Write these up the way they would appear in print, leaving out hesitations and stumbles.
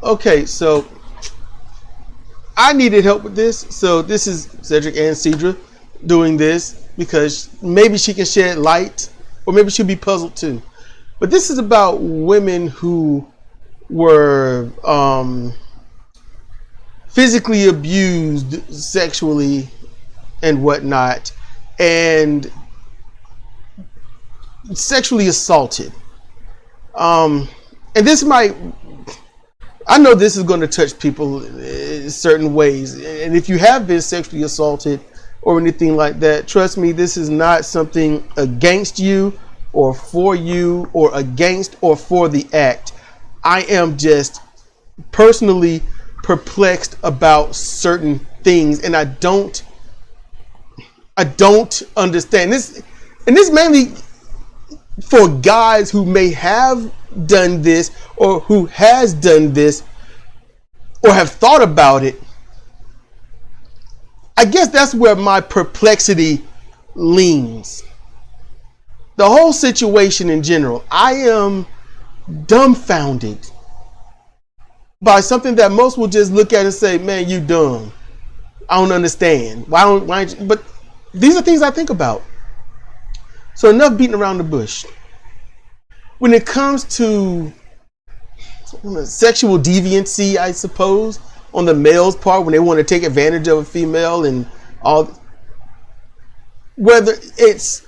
Okay, so I needed help with this. So this is Cedric and Sidra doing this because maybe she can shed light, or maybe she'll be puzzled too. But this is about women who were physically abused sexually and whatnot, and sexually assaulted. And this might, I know this is going to touch people in certain ways. And if you have been sexually assaulted or anything like that, trust me, this is not something against you or for you or against or for the act. I am just personally perplexed about certain things, and I don't understand this. And this mainly for guys who may have done this or who has done this or have thought about it. I guess that's where my perplexity leans. The whole situation in general, I am dumbfounded by something that most will just look at and say, man, you dumb. I don't understand. But these are things I think about. So enough beating around the bush. When it comes to sexual deviancy, I suppose, on the male's part, when they want to take advantage of a female and all, whether it's,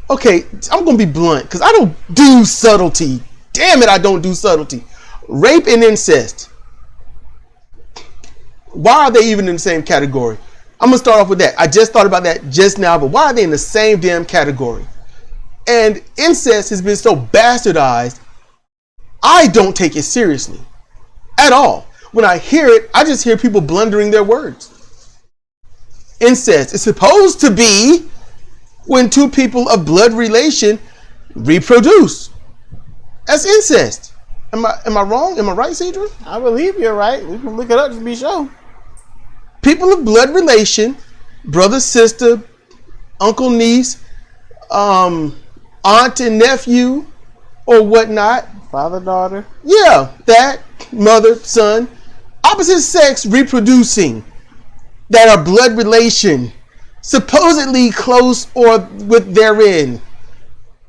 okay, I'm going to be blunt because I don't do subtlety. Damn it, I don't do subtlety. Rape and incest. Why are they even in the same category? I'm going to start off with that. I just thought about that just now, but why are they in the same damn category? And incest has been so bastardized, I don't take it seriously at all. When I hear it, I just hear people blundering their words. Incest is supposed to be when two people of blood relation reproduce. That's incest. Am I wrong? Am I right, Sidra? I believe you're right. We can look it up to be sure. People of blood relation, brother, sister, uncle, niece, aunt and nephew, or whatnot. Father, daughter. Yeah, that, mother, son. Opposite sex reproducing that are blood relation, supposedly close or with therein,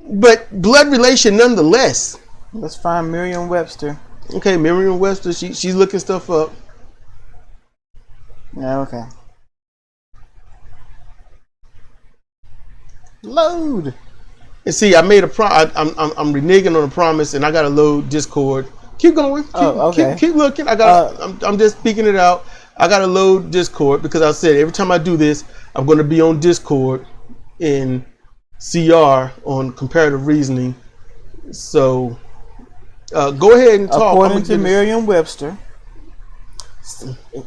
but blood relation nonetheless. Let's find Merriam-Webster. Okay, Merriam-Webster, she's looking stuff up. Yeah, okay. Load. And see, I made a I'm reneging on a promise, and I got to load Discord. Keep going. Keep looking. I'm just speaking it out. I got to load Discord because I said every time I do this, I'm going to be on Discord in CR on comparative reasoning. So go ahead and talk. According to Merriam-Webster,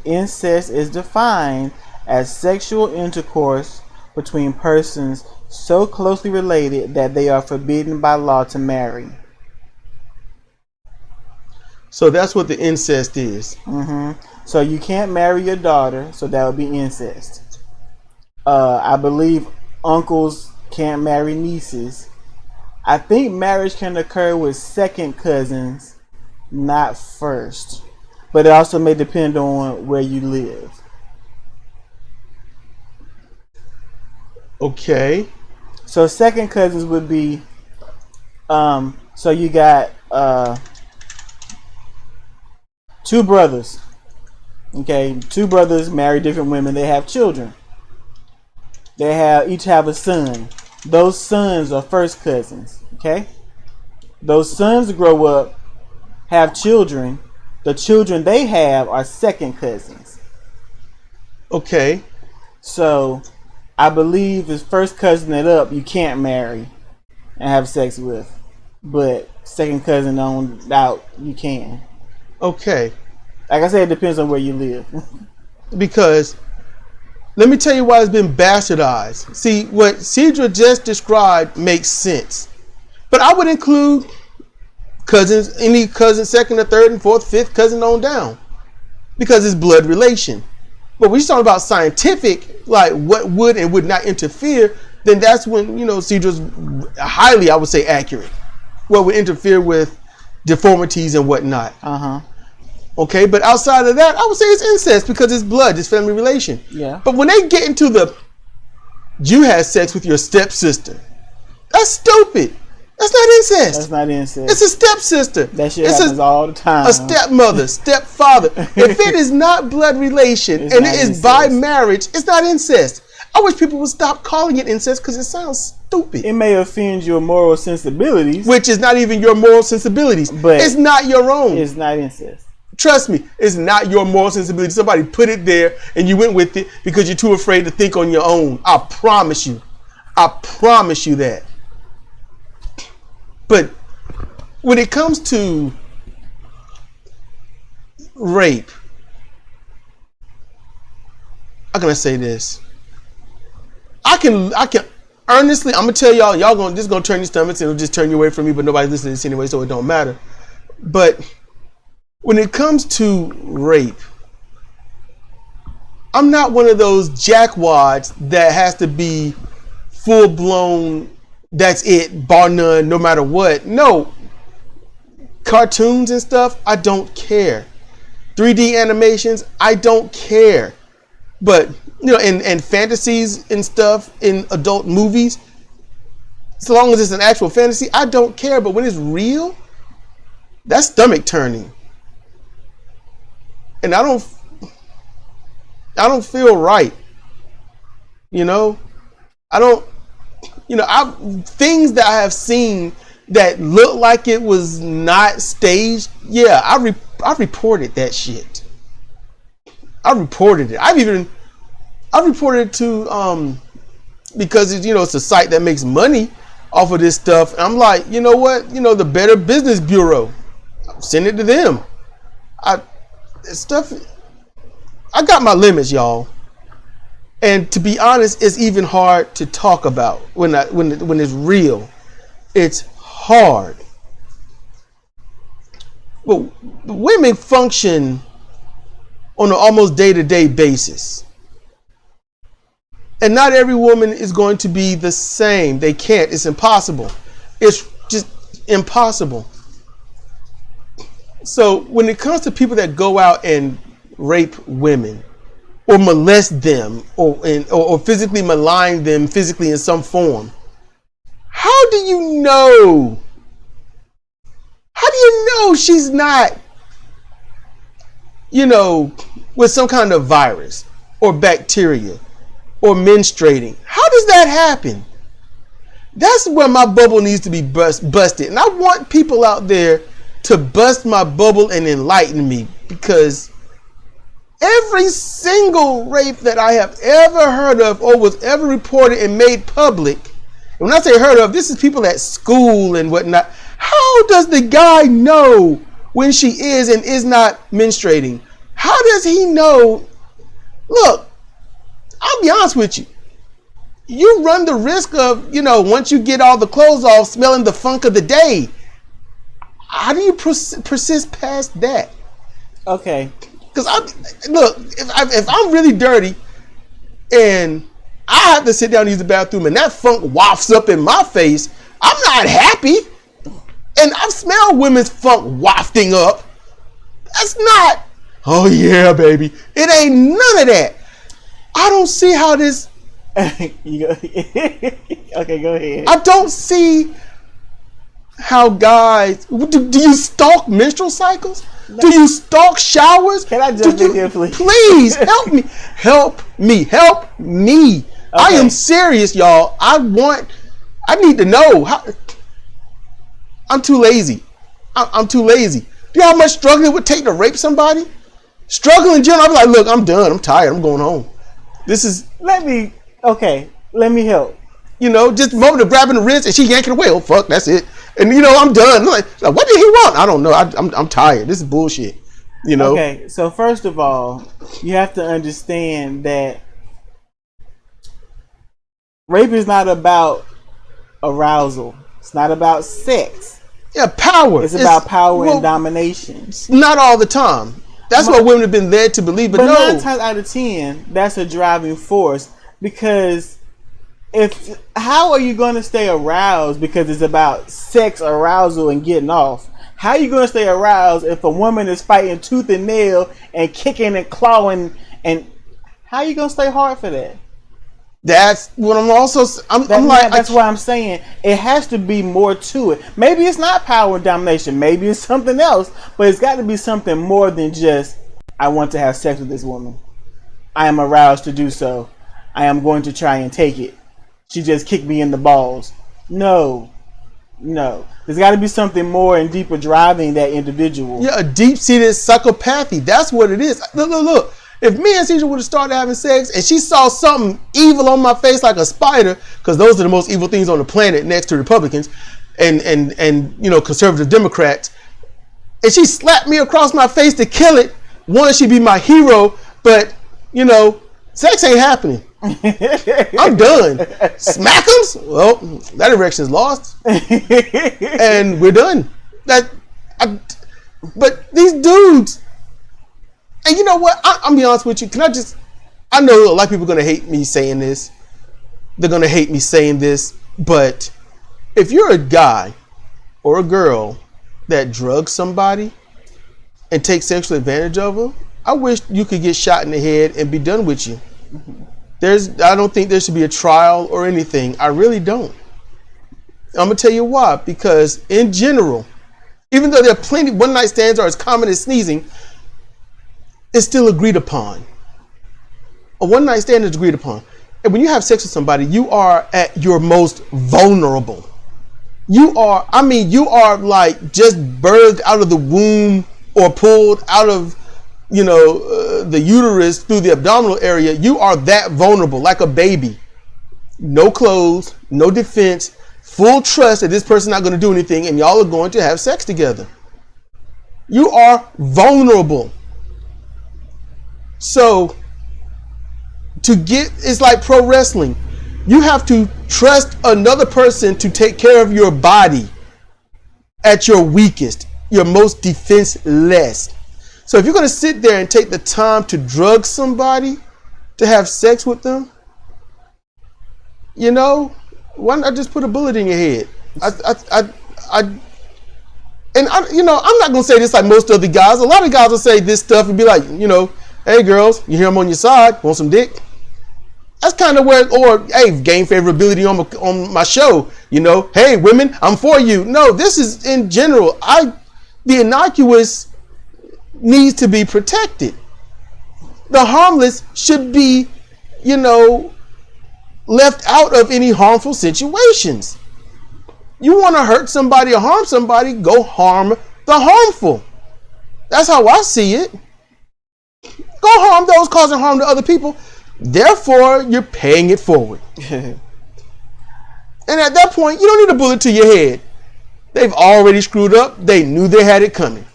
incest is defined as sexual intercourse between persons so closely related that they are forbidden by law to marry. So that's what the incest is. Mm-hmm. So you can't marry your daughter, so that would be incest. I believe uncles can't marry nieces. I think marriage can occur with second cousins, not first. But it also may depend on where you live. Okay. So second cousins would be, so you got two brothers. Okay, two brothers marry different women. They have children. They each have a son. Those sons are first cousins. Okay, those sons grow up, have children. The children they have are second cousins. Okay. So I believe his first cousin it up you can't marry and have sex with, but second cousin on out you can. Okay. Like I said, it depends on where you live. Because let me tell you why it's been bastardized. See, what Sidra just described makes sense, but I would include cousins, any cousin, second or third and fourth, fifth cousin on down, because it's blood relation. But when you're talking about scientific, like what would and would not interfere, then that's when, Sidra's highly, I would say, accurate. What would interfere with deformities and whatnot. Uh-huh. Okay, but outside of that, I would say it's incest because it's blood, it's family relation. Yeah. But when they get into the, you had sex with your stepsister, that's stupid. That's not incest. That's not incest. It's a stepsister. That shit happens all the time. A stepmother, stepfather. If it is not blood relation and it is by marriage, it's not incest. I wish people would stop calling it incest because it sounds stupid. It may offend your moral sensibilities, which is not even your moral sensibilities. But it's not your own. It's not incest. Trust me, it's not your moral sensibility. Somebody put it there and you went with it because you're too afraid to think on your own. I promise you. I promise you that. But when it comes to rape, how can I say this? I can honestly, I'm gonna tell y'all this is gonna turn your stomachs and it'll just turn you away from me, but nobody's listening to this anyway, so it don't matter. But when it comes to rape, I'm not one of those jackwads that has to be full blown. That's it, bar none, no matter what. No. Cartoons and stuff, I don't care. 3D animations, I don't care. But, you know, and fantasies and stuff in adult movies, so long as it's an actual fantasy, I don't care. But when it's real, that's stomach turning. And I don't feel right. You know? Things that I have seen that look like it was not staged, yeah, I reported that shit. I reported it. I reported it to because it's a site that makes money off of this stuff. And I'm like, you know what? The Better Business Bureau, send it to them. I got my limits, y'all. And to be honest, it's even hard to talk about when it's real. It's hard. But women function on an almost day-to-day basis. And not every woman is going to be the same. They can't. It's impossible. It's just impossible. So when it comes to people that go out and rape women, or molest them, or physically malign them physically in some form, how do you know? How do you know she's not, with some kind of virus or bacteria or menstruating? How does that happen? That's where my bubble needs to be busted. And I want people out there to bust my bubble and enlighten me, because every single rape that I have ever heard of or was ever reported and made public, and when I say heard of, this is people at school and whatnot. How does the guy know when she is and is not menstruating? How does he know? Look, I'll be honest with you. You run the risk of, once you get all the clothes off, smelling the funk of the day. How do you persist past that? Okay. Because if I'm really dirty and I have to sit down and use the bathroom and that funk wafts up in my face, I'm not happy. And I've smelled women's funk wafting up. That's not, oh yeah, baby. It ain't none of that. I don't see how this. Okay, go ahead. I don't see how guys. Do you stalk menstrual cycles? Do you stalk showers? Can I jump in here, please? Please help me. Help me. Help me. Okay. I am serious, y'all. I need to know. I'm too lazy. I'm too lazy. Do you know how much struggle it would take to rape somebody? Struggle in general. I'd be like, look, I'm done. I'm tired. I'm going home. Let me help. Just a moment of grabbing the wrist and she yanking away. Oh, fuck, that's it. And, I'm done. I'm like, what did he want? I don't know. I'm tired. This is bullshit. Okay, so first of all, you have to understand that rape is not about arousal. It's not about sex. Yeah, power. It's about power and domination. Not all the time. That's what women have been led to believe. But no. 9 times out of 10, that's a driving force. Because how are you going to stay aroused because it's about sex, arousal, and getting off? How are you going to stay aroused if a woman is fighting tooth and nail and kicking and clawing? And how are you going to stay hard for that? That's what I'm also. That's why I'm saying it has to be more to it. Maybe it's not power and domination. Maybe it's something else. But it's got to be something more than just, I want to have sex with this woman. I am aroused to do so. I am going to try and take it. She just kicked me in the balls. No. There's got to be something more and deeper driving that individual. Yeah, a deep-seated psychopathy. That's what it is. Look. If me and Sidra would have started having sex and she saw something evil on my face like a spider, because those are the most evil things on the planet next to Republicans and conservative Democrats, and she slapped me across my face to kill it, one, she'd be my hero, but, sex ain't happening. I'm done. Smackums? Well, that erection is lost. And we're done. But these dudes... And you know what? I'm be honest with you. I know a lot of people are going to hate me saying this. They're going to hate me saying this. But if you're a guy or a girl that drugs somebody and takes sexual advantage of them, I wish you could get shot in the head and be done with you. I don't think there should be a trial or anything. I really don't. I'm going to tell you why. Because in general, even though there are plenty one night stands are as common as sneezing, it's still agreed upon. A one night stand is agreed upon. And when you have sex with somebody, you are at your most vulnerable. You are like just birthed out of the womb or pulled out of, the uterus through the abdominal area. You are that vulnerable, like a baby. No clothes, no defense, full trust that this person's not going to do anything and y'all are going to have sex together. You are vulnerable. So, it's like pro wrestling. You have to trust another person to take care of your body at your weakest, your most defenseless. So if you're going to sit there and take the time to drug somebody, to have sex with them, why not just put a bullet in your head? I'm not going to say this like most other guys. A lot of guys will say this stuff and be like, hey girls, you hear them on your side, want some dick? That's kind of where, or hey, gain favorability on my show. Hey women, I'm for you. No, this is in general. The innocuous needs to be protected. The harmless should be, left out of any harmful situations. You want to hurt somebody or harm somebody, go harm the harmful. That's how I see it. Go harm those causing harm to other people. Therefore, you're paying it forward. And at that point, you don't need a bullet to your head. They've already screwed up. They knew they had it coming.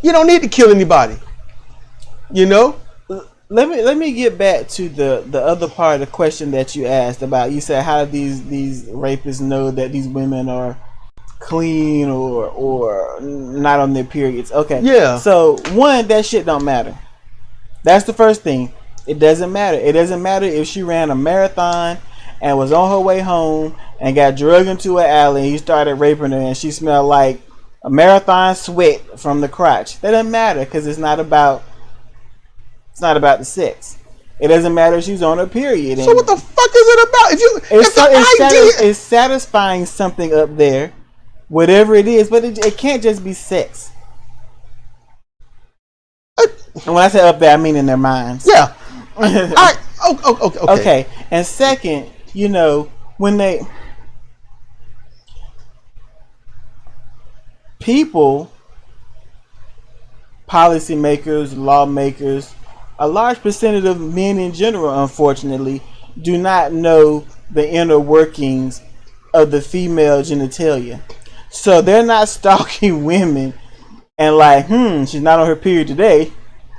You don't need to kill anybody. Let me get back to the other part of the question that you asked about. You said, how do these rapists know that these women are clean or not on their periods? Okay. Yeah. So one, that shit don't matter. That's the first thing. It doesn't matter. It doesn't matter if she ran a marathon and was on her way home and got drugged into an alley and he started raping her and she smelled like a marathon sweat from the crotch. That doesn't matter because it's not about the sex. It doesn't matter if she's on her period. So what the fuck is it about? It's satisfying something up there, whatever it is, but it can't just be sex. And when I say up there, I mean in their minds. Yeah. Okay. And second, when policymakers, lawmakers, a large percentage of men in general, unfortunately, do not know the inner workings of the female genitalia. So they're not stalking women and like, she's not on her period today.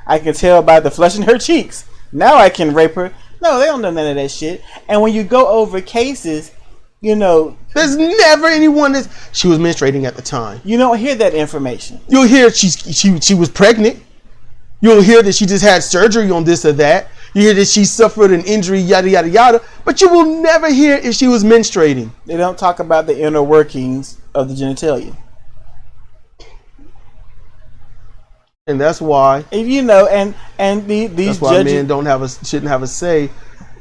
I can tell by the flush in her cheeks. Now I can rape her. No, they don't know none of that shit. And when you go over cases, there's never anyone that she was menstruating at the time. You don't hear that information. You'll hear she was pregnant. You'll hear that she just had surgery on this or that. You hear that she suffered an injury, yada yada yada. But you will never hear if she was menstruating. They don't talk about the inner workings of the genitalia. And that's why, these judges, men shouldn't have a say,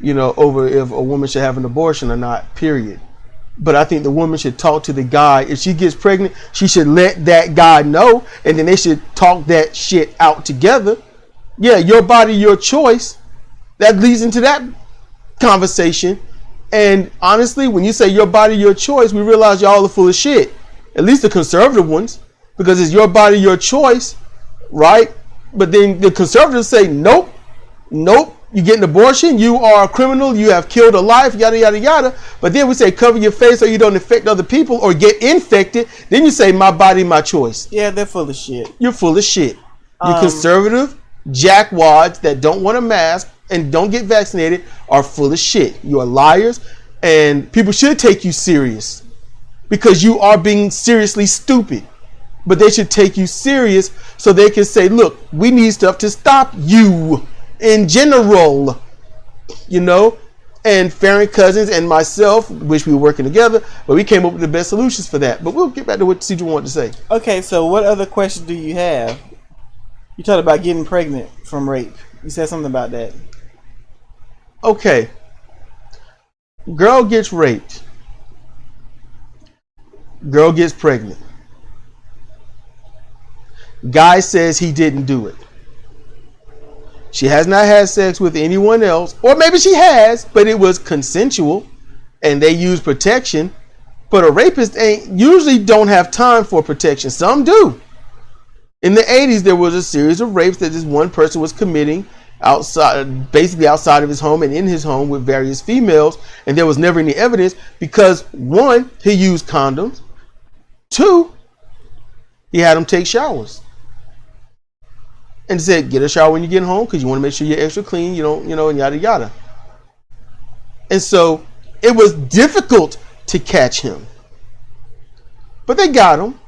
over if a woman should have an abortion or not. Period. But I think the woman should talk to the guy. If she gets pregnant, she should let that guy know, and then they should talk that shit out together. Yeah, your body, your choice. That leads into that conversation. And honestly, when you say your body, your choice, we realize y'all are full of shit. At least the conservative ones, because it's your body, your choice, right? But then the conservatives say, nope, you get an abortion, you are a criminal, you have killed a life, yada, yada, yada. But then we say cover your face so you don't infect other people or get infected. Then you say my body, my choice. Yeah, they're full of shit. You're full of shit. You conservative jackwads that don't want a mask and don't get vaccinated are full of shit. You are liars, and people should take you serious because you are being seriously stupid. But they should take you serious so they can say, look, we need stuff to stop you. In general, and Farron Cousins and myself, wish we were working together, but we came up with the best solutions for that. But we'll get back to what Sidra wanted to say. Okay, so what other questions do you have? You talked about getting pregnant from rape. You said something about that. Okay. Girl gets raped. Girl gets pregnant. Guy says he didn't do it. She has not had sex with anyone else, or maybe she has, but it was consensual and they use protection. But a rapist usually don't have time for protection. Some do. In the 80s, there was a series of rapes that this one person was committing basically outside of his home and in his home with various females, and there was never any evidence because 1, he used condoms, 2, he had them take showers. And said, get a shower when you get home because you want to make sure you're extra clean, and yada yada. And so it was difficult to catch him. But they got him,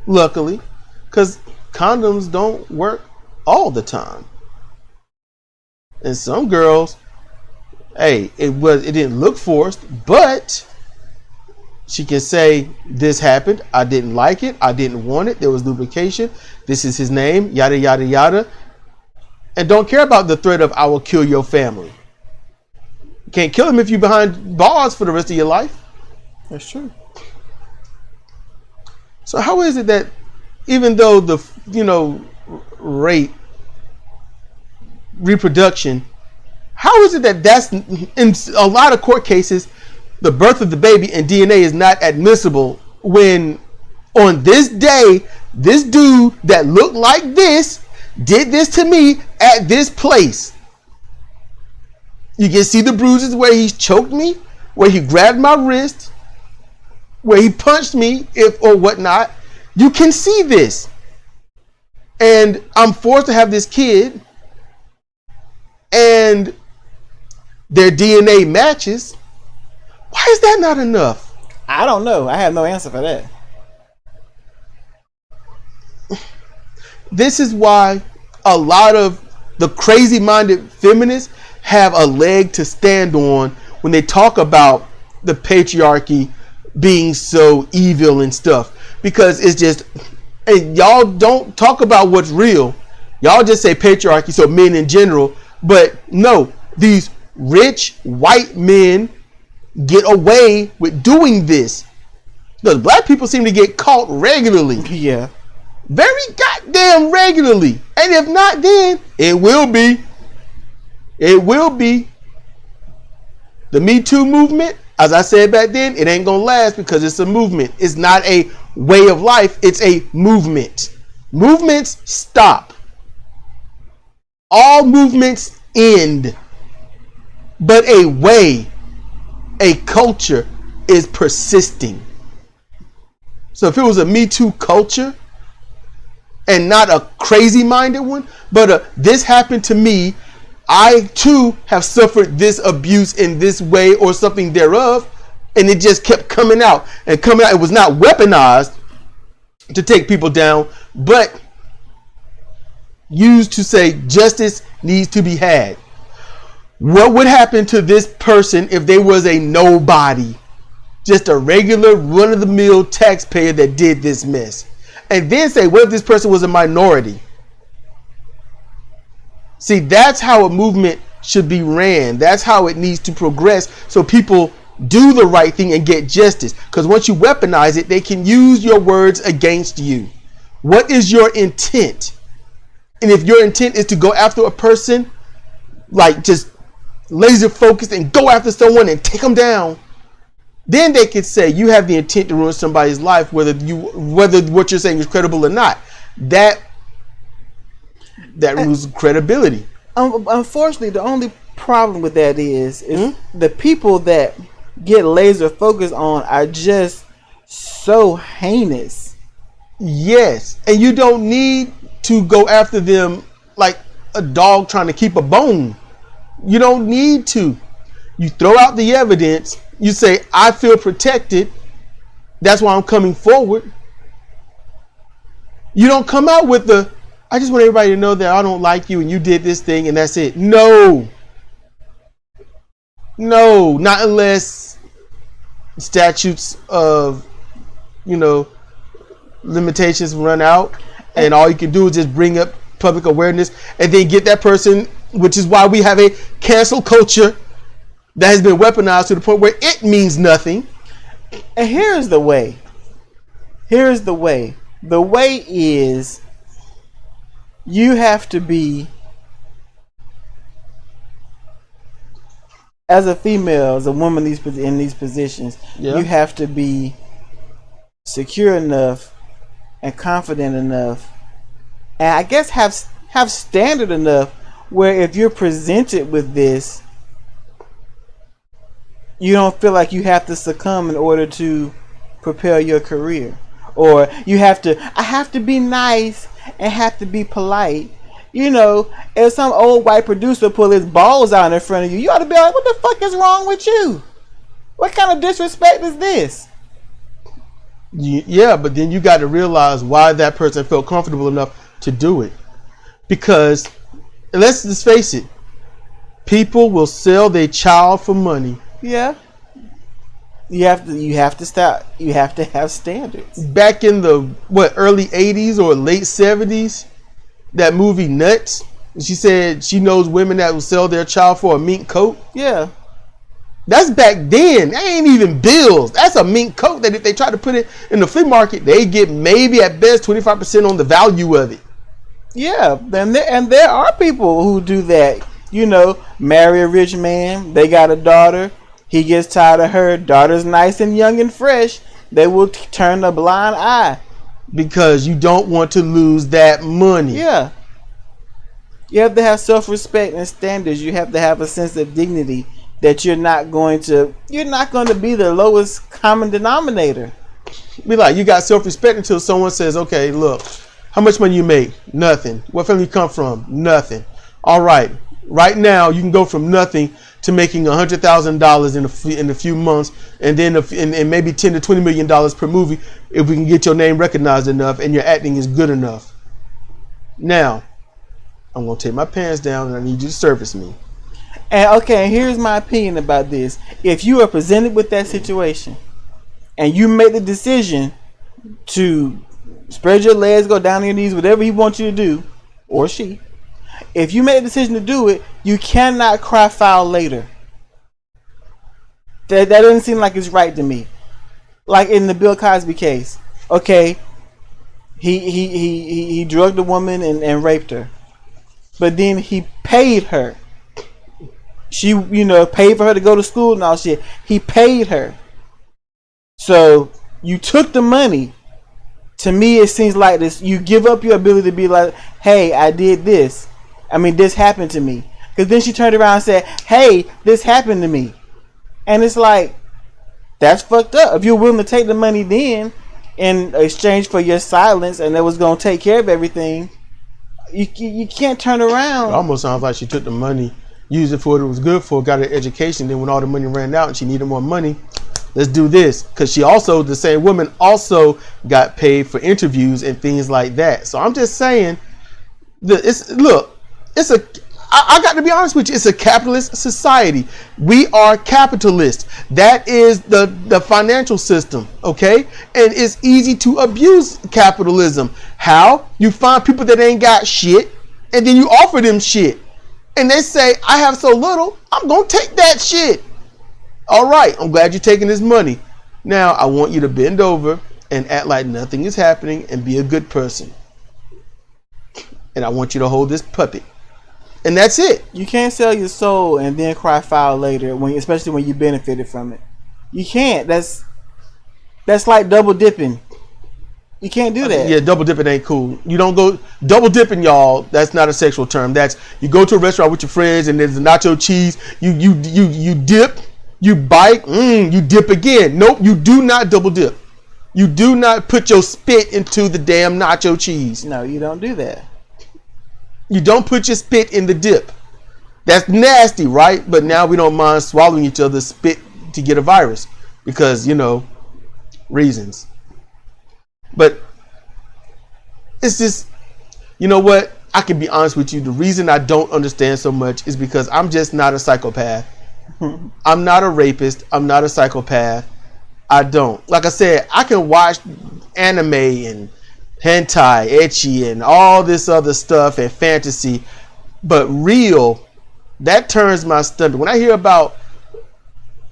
luckily, because condoms don't work all the time. And some girls, it didn't look forced, but she can say, this happened, I didn't like it, I didn't want it, there was lubrication, this is his name, yada, yada, yada. And don't care about the threat of, I will kill your family. You can't kill him if you're behind bars for the rest of your life. That's true. So how is it that even though the, rape, reproduction, how is it that that's, in a lot of court cases, the birth of the baby and DNA is not admissible when on this day, this dude that looked like this did this to me at this place. You can see the bruises where he choked me, where he grabbed my wrist, where he punched me or whatnot. You can see this. And I'm forced to have this kid and their DNA matches. Why is that not enough? I don't know. I have no answer for that. This is why a lot of the crazy-minded feminists have a leg to stand on when they talk about the patriarchy being so evil and stuff. Because it's just, and y'all don't talk about what's real. Y'all just say patriarchy, so men in general. But no, these rich white men get away with doing this. Because black people seem to get caught regularly. Yeah. Very goddamn regularly. And if not, then it will be. It will be. The Me Too movement, as I said back then, it ain't gonna last because it's a movement. It's not a way of life. It's a movement. Movements stop. All movements end. But a culture is persisting. So if it was a Me Too culture and not a crazy-minded one, but this happened to me, I too have suffered this abuse in this way or something thereof, and it just kept coming out and coming out. It was not weaponized to take people down, but used to say justice needs to be had. What would happen to this person if they was a nobody? Just a regular run-of-the-mill taxpayer that did this mess. And then say, what if this person was a minority? See, that's how a movement should be ran. That's how it needs to progress, so people do the right thing and get justice. Because once you weaponize it, they can use your words against you. What is your intent? And if your intent is to go after a person, like just laser focused and go after someone and take them down, then they could say you have the intent to ruin somebody's life, whether what you're saying is credible or not. That loses credibility. Unfortunately, the only problem with that is the people that get laser focused on are just so heinous. Yes, and you don't need to go after them like a dog trying to keep a bone. You don't need to. You throw out the evidence. You say, I feel protected. That's why I'm coming forward. You don't come out with I just want everybody to know that I don't like you and you did this thing and that's it. No, not unless statutes of, limitations run out, and all you can do is just bring up public awareness and then get that person, which is why we have a cancel culture that has been weaponized to the point where it means nothing. And here's the way. The way is you have to be, as a female, as a woman in these positions, you have to be secure enough and confident enough, and I guess have standard enough where if you're presented with this, you don't feel like you have to succumb in order to propel your career, or I have to be nice and have to be polite. If some old white producer pull his balls out in front of you, you ought to be like, what the fuck is wrong with you? What kind of disrespect is this? Yeah, but then you got to realize why that person felt comfortable enough to do it. Because let's just face it, people will sell their child for money. Yeah. You have to stop. You have to have standards. Back in the early 80s or late 70s, that movie Nuts, she said she knows women that will sell their child for a mink coat. Yeah. That's back then. That ain't even bills. That's a mink coat that if they try to put it in the flea market, they get maybe at best 25% on the value of it. Yeah, and there are people who do that. Marry a rich man. They got a daughter. He gets tired of her. Daughter's nice and young and fresh. They will turn a blind eye. Because you don't want to lose that money. Yeah. You have to have self-respect and standards. You have to have a sense of dignity that you're not going to be the lowest common denominator. Be like, you got self-respect until someone says, okay, look, how much money you make? Nothing. What family you come from? Nothing. All right. Right now, you can go from nothing to making $100,000 in a few months, and then and maybe $10 to $20 million per movie if we can get your name recognized enough and your acting is good enough. Now, I'm gonna take my pants down and I need you to service me. And here's my opinion about this. If you are presented with that situation and you make the decision to spread your legs, go down on your knees, whatever he wants you to do, or she, if you make a decision to do it, you cannot cry foul later. That doesn't seem like it's right to me. Like in the Bill Cosby case, okay, he drugged a woman and raped her, but then he paid her. She, paid for her to go to school and all shit. He paid her. So you took the money. To me, it seems like this. You give up your ability to be like, hey, I did this. This happened to me. Because then she turned around and said, hey, this happened to me. And it's like, that's fucked up. If you're willing to take the money then in exchange for your silence and that was going to take care of everything, you can't turn around. It almost sounds like she took the money, used it for what it was good for, got her education. Then when all the money ran out and she needed more money, let's do this. Because she also, the same woman, also got paid for interviews and things like that. So I'm just saying, I got to be honest with you, it's a capitalist society. We are capitalists. That is the financial system, okay? And it's easy to abuse capitalism. How? You find people that ain't got shit, and then you offer them shit. and they say, I have so little, I'm going to take that shit. All right, I'm glad you're taking this money. Now, I want you to bend over and act like nothing is happening and be a good person. And I want you to hold this puppet. And that's it. You can't sell your soul and then cry foul later, especially when you benefited from it. You can't. That's like double dipping. You can't do that. Yeah, double dipping ain't cool. You don't go double dipping, y'all. That's not a sexual term. That's you go to a restaurant with your friends and there's a nacho cheese. You dip, you bite, you dip again. Nope, you do not double dip. You do not put your spit into the damn nacho cheese. No, you don't do that. You don't put your spit in the dip. That's nasty, right? But now we don't mind swallowing each other's spit to get a virus because, reasons. But it's just, you know what? I can be honest with you. The reason I don't understand so much is because I'm just not a psychopath. I'm not a rapist. I'm not a psychopath. I don't. Like I said, I can watch anime and hentai, ecchi, and all this other stuff and fantasy, but real, that turns my stomach. When I hear about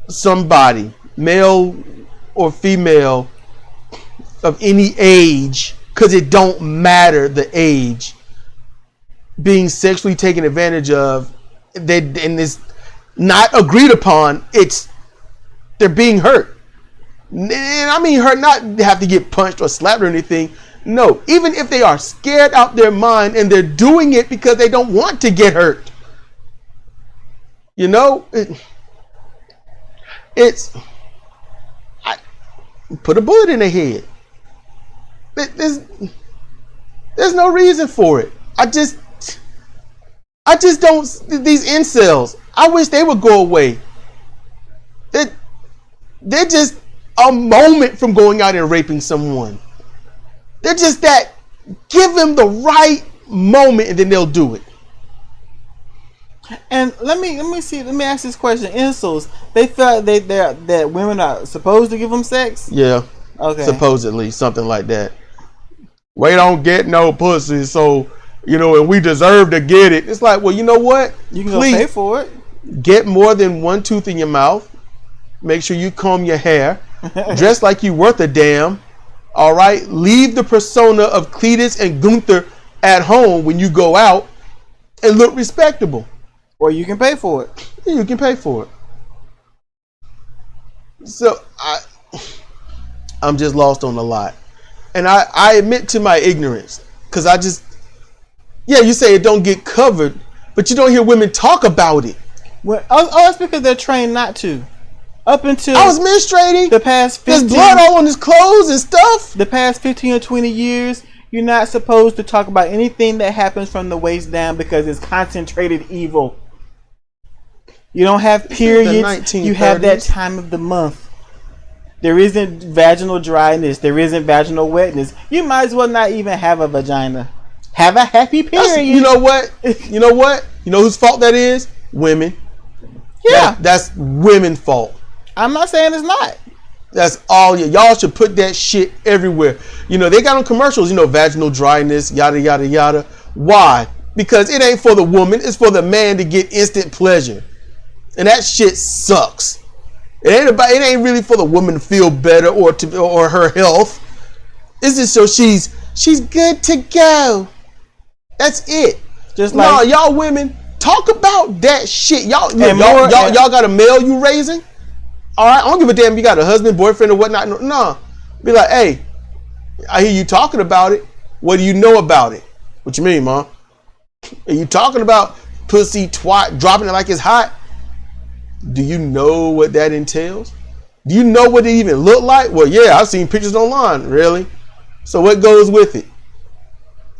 somebody, male or female, of any age, because it don't matter the age, being sexually taken advantage of, and it's not agreed upon, they're being hurt. And I mean hurt, not have to get punched or slapped or anything. No, even if they are scared out their mind and they're doing it because they don't want to get hurt. Put a bullet in their head. There's no reason for it. I just don't, these incels, I wish they would go away. They're just a moment from going out and raping someone. They're just that, give them the right moment and then they'll do it. And let me ask this question. Incels, they thought that women are supposed to give them sex? Yeah. Okay. Supposedly, something like that. We don't get no pussy, so, and we deserve to get it. It's like, well, you know what? You can go pay for it. Get more than one tooth in your mouth. Make sure you comb your hair. Dress like you worth a damn. All right, leave the persona of Cletus and Gunther at home when you go out and look respectable. Or you can pay for it. Yeah, you can pay for it. So I'm just lost on a lot. And I admit to my ignorance because you say it don't get covered, but you don't hear women talk about it. Well, that's because they're trained not to. Up until I was menstruating. The past 15, there's blood all on his clothes and stuff. The past 15 or 20 years, you're not supposed to talk about anything that happens from the waist down because it's concentrated evil. You don't have periods. You have that time of the month. There isn't vaginal dryness. There isn't vaginal wetness. You might as well not even have a vagina. Have a happy period. You know what? You know whose fault that is? Women. Yeah. That's women's fault. I'm not saying it's not. That's all. Y'all should put that shit everywhere. They got on commercials, vaginal dryness, yada, yada, yada. Why? Because it ain't for the woman. It's for the man to get instant pleasure. And that shit sucks. It ain't really for the woman to feel better or her health. It's just so she's good to go. That's it. Just like y'all women, talk about that shit. Y'all got a male you raising? All right, I don't give a damn if you got a husband, boyfriend, or whatnot. No. Be like, hey, I hear you talking about it. What do you know about it? What you mean, Mom? Are you talking about pussy twat dropping it like it's hot? Do you know what that entails? Do you know what it even look like? Well, yeah, I've seen pictures online. Really? So what goes with it?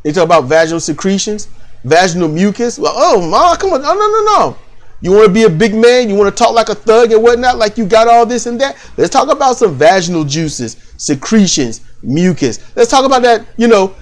They talk about vaginal secretions, vaginal mucus. Well, oh, Mom, come on. No. You want to be a big man? You want to talk like a thug and whatnot, like you got all this and that? Let's talk about some vaginal juices, secretions, mucus. Let's talk about that,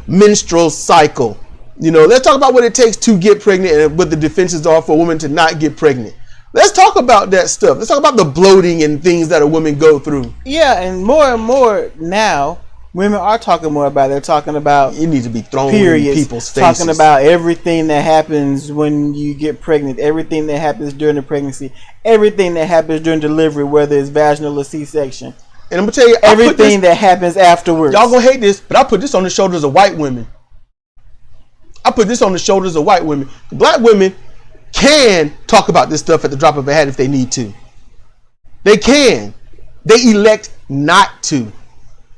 menstrual cycle. Let's talk about what it takes to get pregnant and what the defenses are for a woman to not get pregnant. Let's talk about that stuff. Let's talk about the bloating and things that a woman go through. Yeah, and more now, Women are talking more about it. They're talking about It needs to be thrown periods, in people's faces. talking about everything that happens when you get pregnant, everything that happens during the pregnancy, everything that happens during delivery, whether it's vaginal or C-section. And I'm gonna tell you, everything that happens afterwards. Y'all gonna hate this, but I put this on the shoulders of white women. I put this on the shoulders of white women. Black women can talk about this stuff at the drop of a hat if they need to. They can. They elect not to.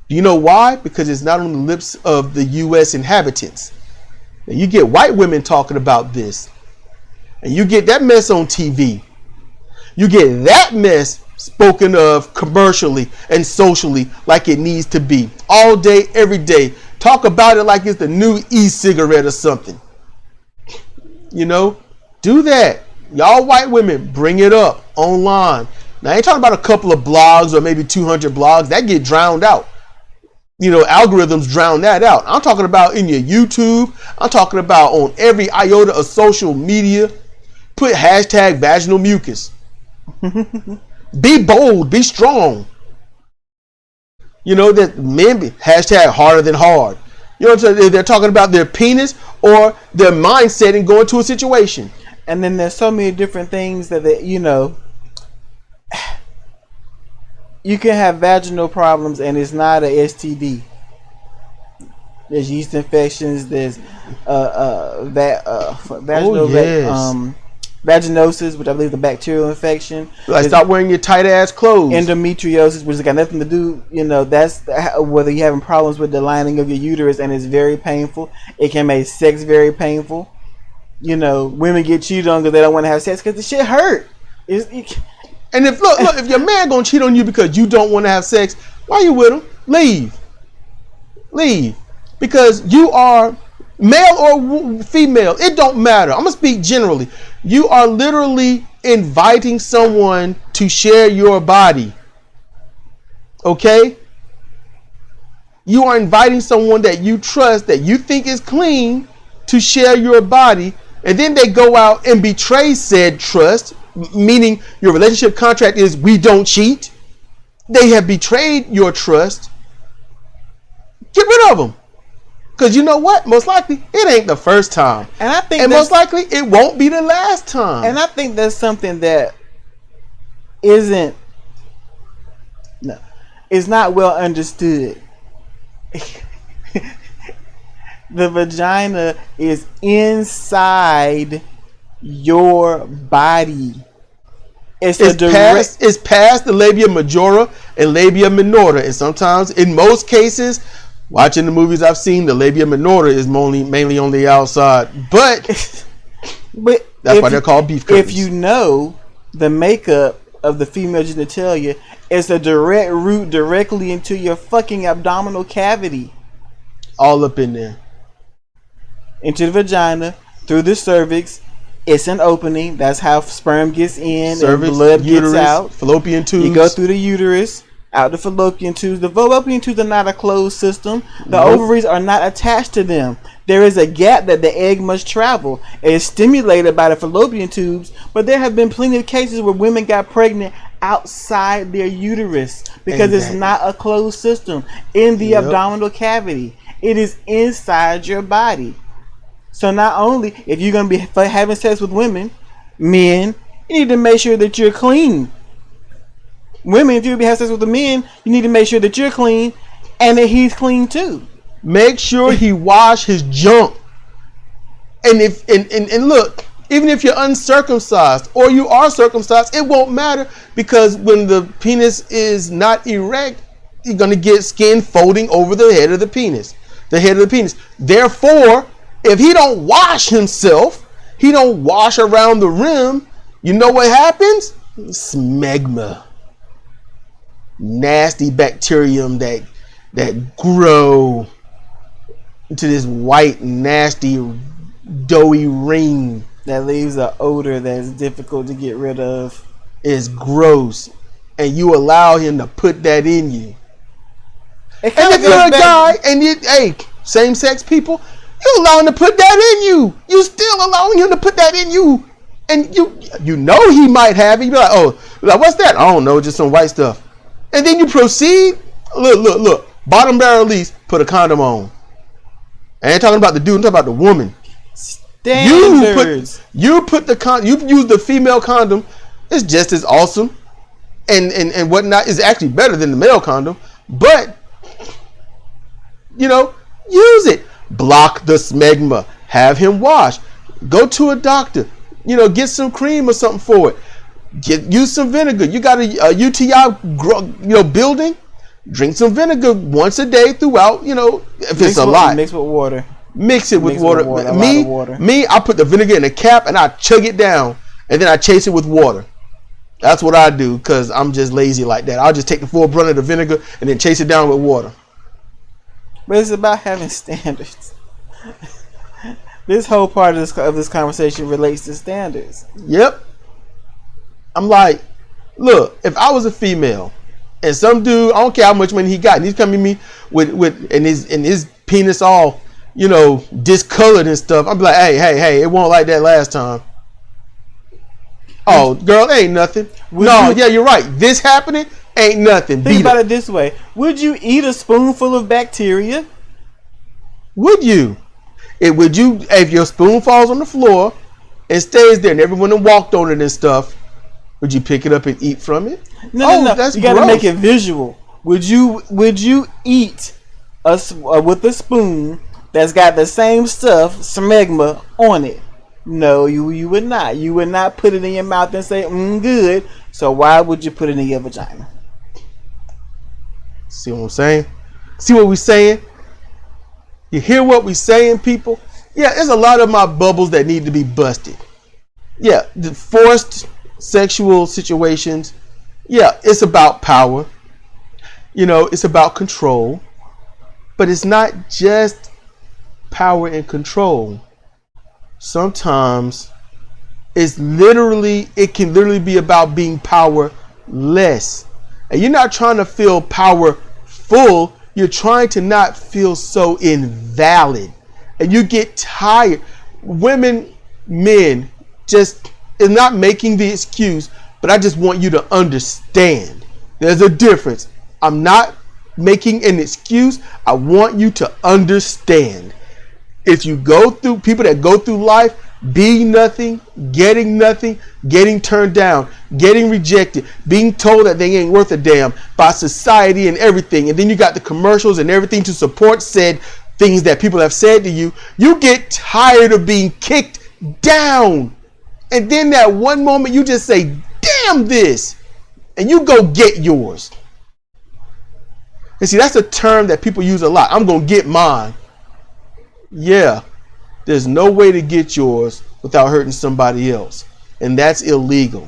Do you know why? Because it's not on the lips of the U.S. inhabitants. And you get white women talking about this, and you get that mess on TV. You get that mess spoken of commercially and socially like it needs to be. All day, every day. Talk about it like it's the new e-cigarette or something. You know? Do that. Y'all white women, bring it up online. Now, I ain't talking about a couple of blogs or maybe 200 blogs. That get drowned out. You know, algorithms drown that out. I'm talking about in your YouTube. I'm talking about on every iota of social media. Put hashtag vaginal mucus. Be bold. Be strong. You know, that men be hashtag harder than hard. You know what I'm saying? They're talking about their penis or their mindset and going to a situation. And then there's so many different things that they, you know, you can have vaginal problems and it's not a STD. There's yeast infections. There's vaginal vaginosis, which I believe is a bacterial infection. Like, stop wearing your tight ass clothes. Endometriosis, which has got nothing to do, you know, that's whether you're having problems with the lining of your uterus and it's very painful. It can make sex very painful. You know, women get cheated on because they don't want to have sex because the shit hurt. And if look, if your man gonna cheat on you because you don't want to have sex, why you with him? Leave, because you are male or female. It don't matter. I'm gonna speak generally. You are literally inviting someone to share your body. Okay? You are inviting someone that you trust, that you think is clean, to share your body, and then they go out and betray said trust. Meaning your relationship contract is we don't cheat. They have betrayed your trust. Get rid of them. Because you know what? Most likely it ain't the first time. And most likely it won't be the last time. And I think that's something that is not well understood. The vagina is inside your body. It's past the labia majora and labia minora, and sometimes, in most cases, watching the movies I've seen, the labia minora is mainly on the outside. But that's why they're called beef curtains. If you know the makeup of the female genitalia, it's a direct route directly into your fucking abdominal cavity. All up in there. Into the vagina, through the cervix. It's an opening. That's how sperm gets in, cervix, and blood uterus, gets out. Fallopian tubes. You go through the uterus, out the fallopian tubes. The fallopian tubes are not a closed system. The ovaries are not attached to them. There is a gap that the egg must travel. It is stimulated by the fallopian tubes, but there have been plenty of cases where women got pregnant outside their uterus because it's not a closed system in the abdominal cavity. It is inside your body. So not only if you're going to be having sex with men, you need to make sure that you're clean. Women, if you're going to be having sex with the men, you need to make sure that you're clean and that he's clean too. Make sure he wash his junk. And look, even if you're uncircumcised or you are circumcised, it won't matter, because when the penis is not erect, you're going to get skin folding over the head of the penis. Therefore, if he don't wash himself, he don't wash around the rim, you know what happens? Smegma. Nasty bacterium that grow into this white, nasty, doughy ring. That leaves an odor that's difficult to get rid of. It's gross. And you allow him to put that in you. And if you're a guy and same-sex people, you allow him to put that in you. You still allowing him to put that in you. And you know he might have it. You be like, what's that? I don't know, just some white stuff. And then you proceed. Look. bottom barrel least, put a condom on. I ain't talking about the dude, I'm talking about the woman. Standards. You put the you use the female condom. It's just as awesome, and whatnot. Is actually better than the male condom. But use it. Block the smegma. Have him wash. Go to a doctor. Get some cream or something for it. Use some vinegar. You got a UTI building. Drink some vinegar once a day throughout. If it's a lot. Mix with water. Mix it with water. Me, I put the vinegar in a cap and I chug it down, and then I chase it with water. That's what I do because I'm just lazy like that. I'll just take the full brunt of the vinegar and then chase it down with water. But it's about having standards. This whole part of this conversation relates to standards. Yep. I'm like, look, if I was a female and some dude, I don't care how much money he got, and he's coming to me with his penis all discolored and stuff, I'd be like, hey, it wasn't like that last time. Oh, girl, ain't nothing. Yeah, you're right. This happening ain't nothing. Think about it this way. Would you eat a spoonful of bacteria? Would you? If your spoon falls on the floor and stays there and everyone done walked on it and stuff, would you pick it up and eat from it? No. That's you gotta gross. make it visual. Would you eat with a spoon that's got the same stuff, smegma, on it? No, you would not. You would not put it in your mouth and say, good. So why would you put it in your vagina? See what I'm saying? See what we're saying? You hear what we're saying, people? Yeah, there's a lot of my bubbles that need to be busted. Yeah, the forced sexual situations. Yeah, it's about power. It's about control. But it's not just power and control. Sometimes it can literally be about being powerless. And you're not trying to feel powerful. You're trying to not feel so invalid. And you get tired. Women, men, just is not making the excuse, but I just want you to understand. There's a difference. I'm not making an excuse. I want you to understand. If you go through, people that go through life being nothing, getting turned down, getting rejected, being told that they ain't worth a damn by society and everything, and then you got the commercials and everything to support said things that people have said to you, you get tired of being kicked down. And then that one moment you just say, damn this, and you go get yours. And see, that's a term that people use a lot. I'm going to get mine. Yeah, there's no way to get yours without hurting somebody else. And that's illegal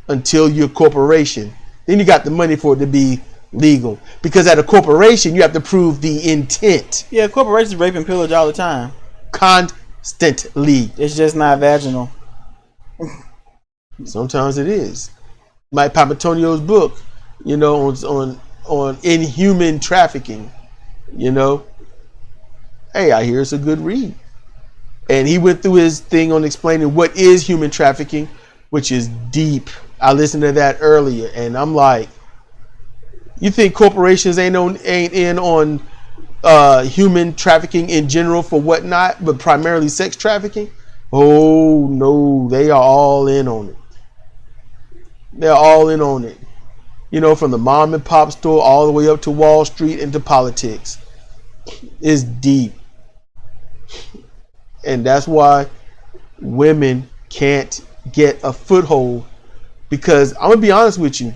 until you're a corporation. Then you got the money for it to be legal. Because at a corporation, you have to prove the intent. Yeah, corporations rape and pillage all the time. Constantly. It's just not vaginal. Sometimes it is. Mike Papatonio's book, on inhuman trafficking, Hey, I hear it's a good read. And he went through his thing on explaining what is human trafficking, which is deep. I listened to that earlier, and I'm like, you think corporations ain't in on human trafficking in general for whatnot, but primarily sex trafficking? Oh no, they are all in on it. They're all in on it. From the mom and pop store all the way up to Wall Street into politics. It's deep. And that's why women can't get a foothold, because I'm going to be honest with you.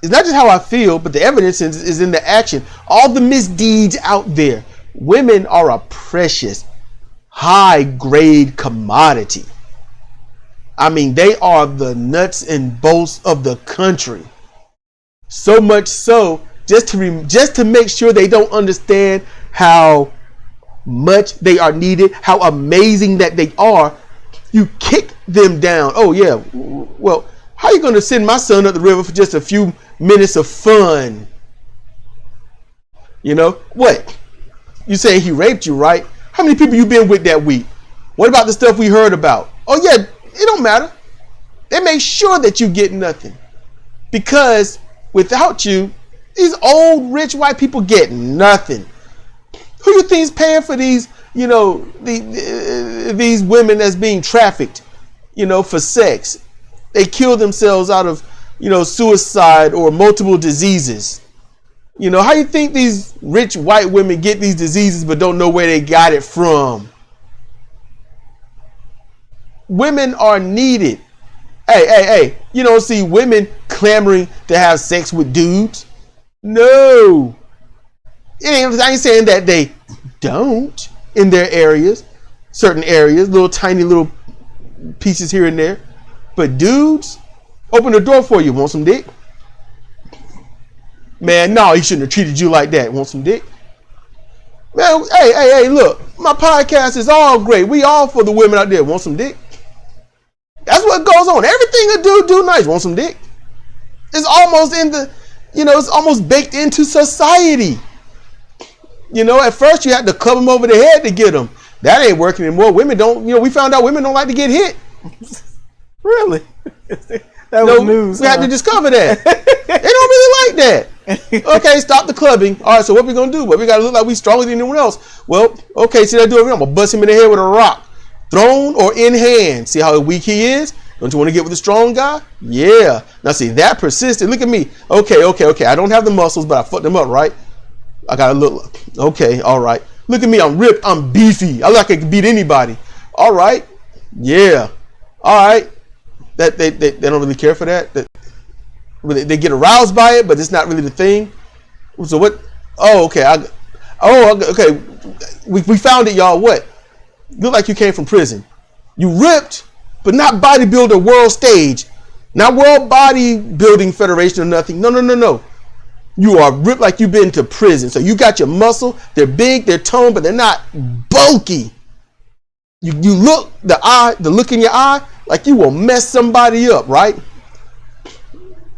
It's not just how I feel, but the evidence is in the action. All the misdeeds out there. Women are a precious, high-grade commodity. I mean, they are the nuts and bolts of the country. So much so, just to make sure they don't understand how much they are needed, how amazing that they are, you kick them down. Oh yeah, well, how are you going to send my son up the river for just a few minutes of fun? What? You saying he raped you, right? How many people you been with that week? What about the stuff we heard about? Oh yeah, it don't matter. They make sure that you get nothing, because without you, These old rich white people get nothing. Who you think is paying for these, these women that's being trafficked, for sex? They kill themselves out of, suicide or multiple diseases. How you think these rich white women get these diseases but don't know where they got it from? Women are needed. Hey, you don't see women clamoring to have sex with dudes. No. I ain't saying that they don't in their areas, certain areas, little tiny little pieces here and there. But dudes, open the door for you. Want some dick? Man, no, he shouldn't have treated you like that. Want some dick? Man, hey, look, my podcast is all great. We all for the women out there. Want some dick? That's what goes on. Everything a dude do nice. Want some dick? It's almost it's almost baked into society. At first you had to club them over the head to get them. That ain't working anymore. Women don't, we found out women don't like to get hit. Really? That was news. We had to discover that. They don't really like that. Okay, stop the clubbing. All right, so what we going to do? Well, we got to look like we stronger than anyone else. Well, okay, see that dude? I'm going to bust him in the head with a rock. Thrown or in hand. See how weak he is? Don't you want to get with a strong guy? Yeah. Now see, that persisted. Look at me. Okay. I don't have the muscles, but I fucked them up, right? I got to look. Okay, all right. Look at me. I'm ripped. I'm beefy. I look like I can beat anybody. All right. Yeah. All right. That they don't really care for that. They get aroused by it, but it's not really the thing. So what? Oh, okay. Okay. We found it, y'all. What? Look like you came from prison. You ripped, but not bodybuilder world stage. Not World Bodybuilding Federation or nothing. No. You are ripped like you've been to prison. So you got your muscle. They're big, they're toned, but they're not bulky. You look, the look in your eye, like you will mess somebody up, right?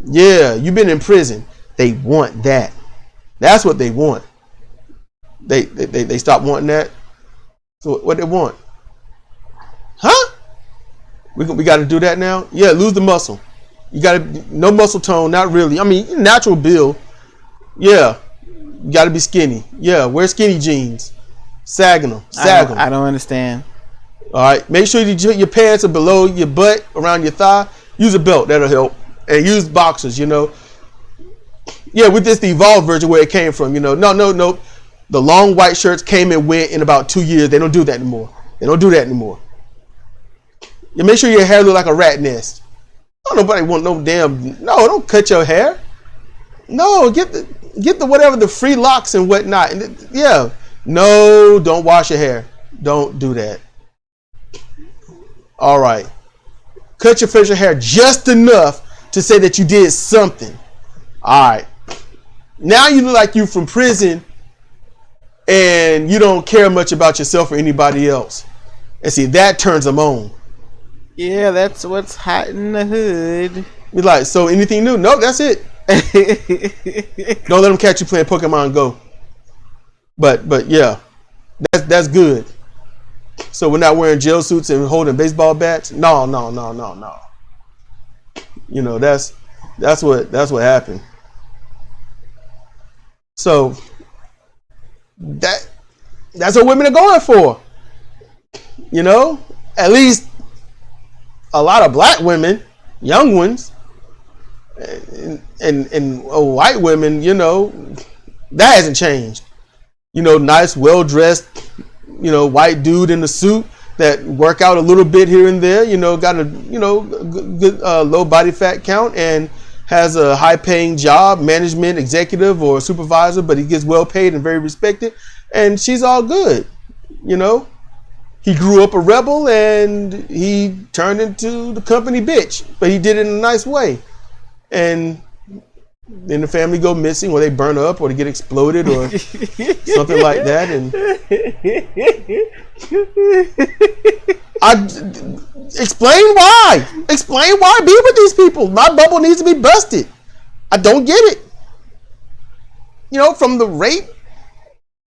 Yeah, you've been in prison. They want that. That's what they want. They stop wanting that. So what they want? Huh? We got to do that now? Yeah, lose the muscle. You got to, no muscle tone, not really. I mean, natural build. Yeah, you got to be skinny. Yeah, wear skinny jeans. Sagging them. I don't understand. All right, make sure your pants are below your butt, around your thigh. Use a belt, that'll help. And use boxers, Yeah, with this, the evolved version where it came from, No. The long white shirts came and went in about 2 years. They don't do that anymore. You make sure your hair look like a rat nest. Don't nobody want no damn. No, don't cut your hair. No, get the whatever, the free locks and whatnot. And yeah, no, don't wash your hair. Don't do that. All right, cut your facial hair just enough to say that you did something. All right, now you look like you from prison, and you don't care much about yourself or anybody else. And see, that turns them on. Yeah, that's what's hot in the hood. You're like, so anything new? No, that's it. Don't let them catch you playing Pokemon Go. But yeah, that's good. So we're not wearing jail suits and holding baseball bats. No. That's what happened. So that's what women are going for. At least a lot of black women, young ones, and white women, that hasn't changed. Nice, well-dressed, white dude in a suit that work out a little bit here and there, got a, good low body fat count and has a high-paying job, management, executive, or supervisor, but he gets well paid and very respected, and she's all good, He grew up a rebel and he turned into the company bitch, but he did it in a nice way. And then the family go missing, or they burn up, or they get exploded, or something like that. And explain why. Be with these people. My bubble needs to be busted. I don't get it. From the rape